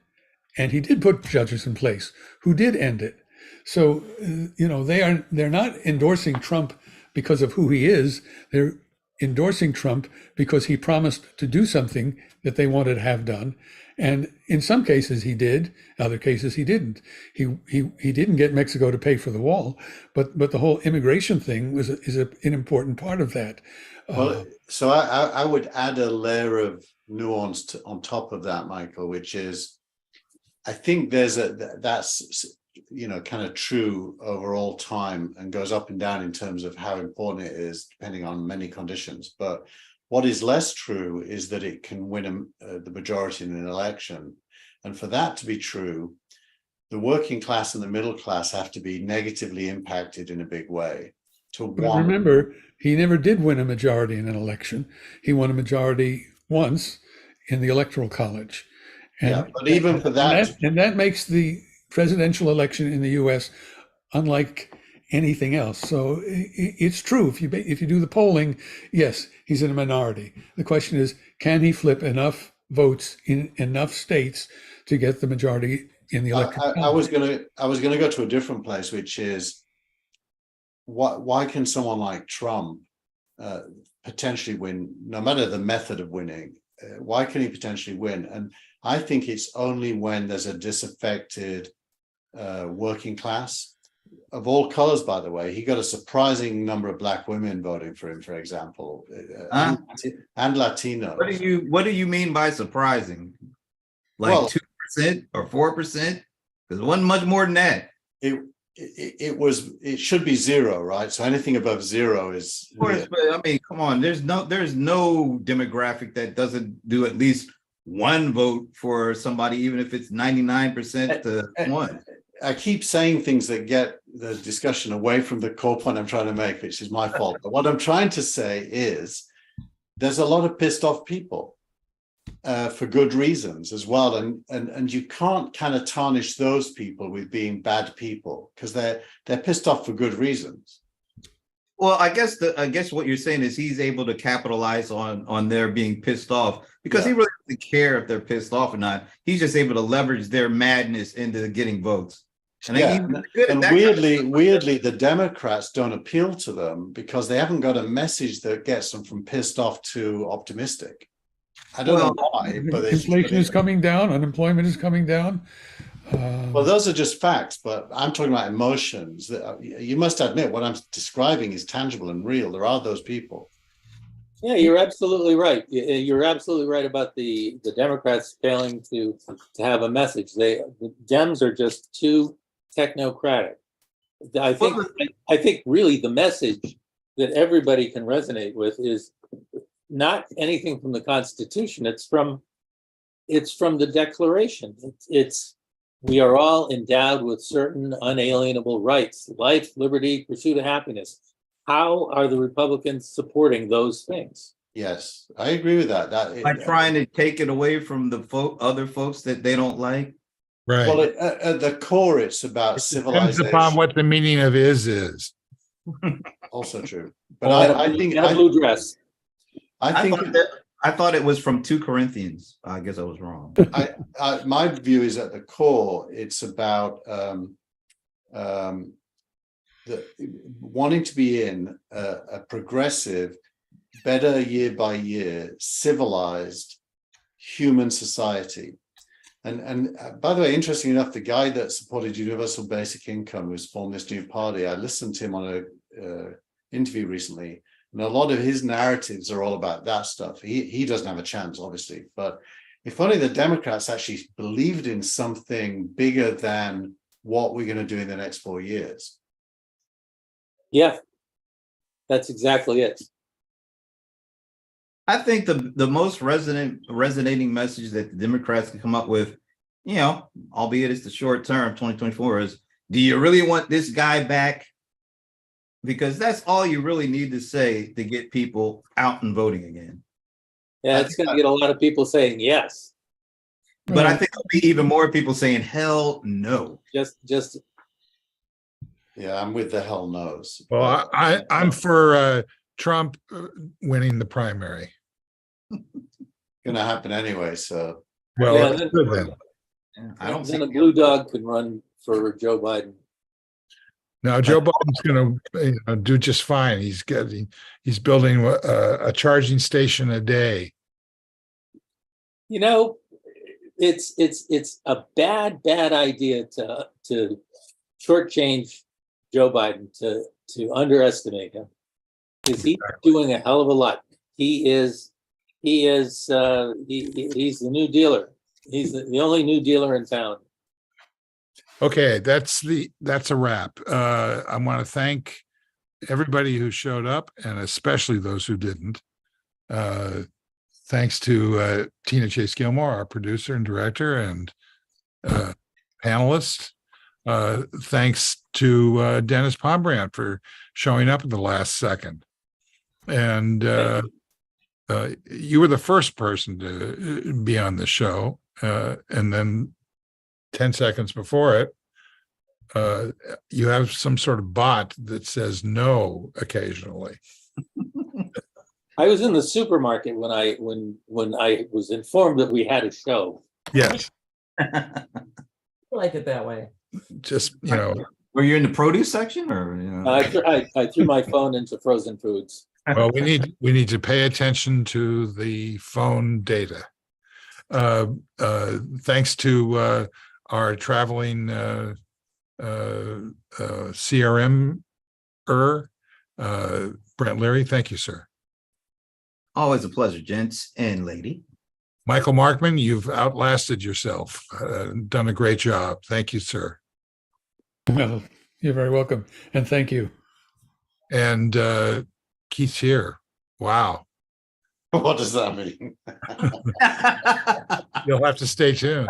And he did put judges in place who did end it. So, you know, they're not endorsing Trump because of who he is. They're endorsing Trump because he promised to do something that they wanted to have done. And in some cases he did, other cases he didn't. He didn't get Mexico to pay for the wall, but the whole immigration thing is an important part of that. Well, so I would add a layer of nuance on top of that, Michael, which is, I think that's you know, kind of true over all time and goes up and down in terms of how important it is, depending on many conditions. But what is less true is that it can win the majority in an election. And for that to be true, the working class and the middle class have to be negatively impacted in a big way. But remember, he never did win a majority in an election. He won a majority once in the Electoral College. And, yeah, but even for that, and that makes the presidential election in the U.S. unlike anything else. So it's true. If you do the polling, yes, he's in a minority. The question is, can he flip enough votes in enough states to get the majority in the electoral college? I was gonna go to a different place, which is why can someone like Trump potentially win, no matter the method of winning? Why can he potentially win? And I think it's only when there's a disaffected working class of all colors, by the way. He got a surprising number of black women voting for him, for example, and Latinos. What do you mean by surprising? Like 2% or 4%? Because it wasn't much more than that. it should be zero, right? So anything above zero is Of course, but I mean, come on, there's no demographic that doesn't do at least one vote for somebody, even if it's 99% to one. I keep saying things that get the discussion away from the core point I'm trying to make, which is my fault. But what I'm trying to say is there's a lot of pissed off people for good reasons as well. And you can't kind of tarnish those people with being bad people because they're pissed off for good reasons. Well, I guess what you're saying is he's able to capitalize on their being pissed off because he really doesn't care if they're pissed off or not. He's just able to leverage their madness into getting votes. And, weirdly, the Democrats don't appeal to them because they haven't got a message that gets them from pissed off to optimistic. I don't know why, but inflation is coming down, unemployment is coming down. Well, those are just facts, but I'm talking about emotions. You must admit what I'm describing is tangible and real. There are those people. Yeah, you're absolutely right. You're absolutely right about the Democrats failing to have a message. The Dems are just too technocratic. I think really the message that everybody can resonate with is not anything from the Constitution. It's from the Declaration. It's we are all endowed with certain unalienable rights: life, liberty, pursuit of happiness. How are the Republicans supporting those things? Yes, I agree with that. By trying to take it away from the other folks that they don't like. Right. Well, at the core, it's about civilization. Depends upon what the meaning of is. Also true, but I think a blue dress. I thought it was from 2 Corinthians. I guess I was wrong. My view is at the core, it's about wanting to be in a progressive, better year by year, civilized human society. And by the way, interesting enough, the guy that supported universal basic income, who's formed this new party, I listened to him on a interview recently, and a lot of his narratives are all about that stuff. He doesn't have a chance, obviously, but if only the Democrats actually believed in something bigger than what we're going to do in the next 4 years. Yeah, that's exactly it. I think the most resonating message that the Democrats can come up with, albeit it's the short term, 2024, is, do you really want this guy back? Because that's all you really need to say to get people out and voting again. Yeah, it's going to get a lot of people saying yes. But I think there'll be even more people saying hell no. Just. Yeah, I'm with the hell no's. Well, I'm for Trump winning the primary. Going to happen anyway, so. Well, Yeah, that's good then. I don't Then see a blue dog can run for Joe Biden. Now Joe Biden's going to do just fine. He's building a charging station a day. It's a bad idea to shortchange Joe Biden, to underestimate him, because he's doing a hell of a lot. He's the new dealer. He's the only new dealer in town. Okay, that's a wrap. I want to thank everybody who showed up, and especially those who didn't. Thanks to Tina Chase Gillmor, our producer and director and panelist. Thanks to Dennis Pombrandt for showing up at the last second. And you were the first person to be on the show, and then 10 seconds before it, you have some sort of bot that says no occasionally. I was in the supermarket when I was informed that we had a show. Yes. I like it that way. Just, Were you in the produce section, or? I threw my phone into frozen foods. well, we need to pay attention to the phone data. Thanks to our traveling CRM Brent Leary. Thank you, sir. Always a pleasure, gents and lady. Michael Markman, you've outlasted yourself. Done a great job. Thank you, sir. Well, You're very welcome. And thank you. And Keith's here. Wow. What does that mean? You'll have to stay tuned.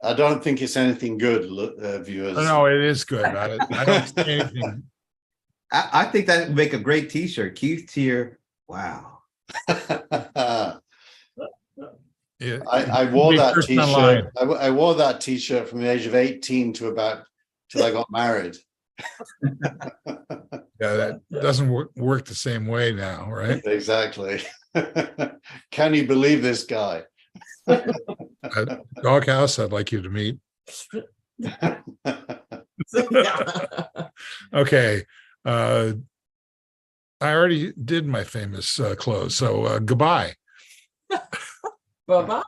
I don't think it's anything good, viewers. No, it is good. I don't see anything. I think that would make a great T-shirt. Keith's here. Wow. It- I wore that First T-shirt. online. I wore that T-shirt from the age of 18 to about till I got married. Yeah, that doesn't work the same way now, right? Exactly. Can you believe this guy? Doghouse, I'd like you to meet. Okay. I already did my famous close. So goodbye. Bye-bye.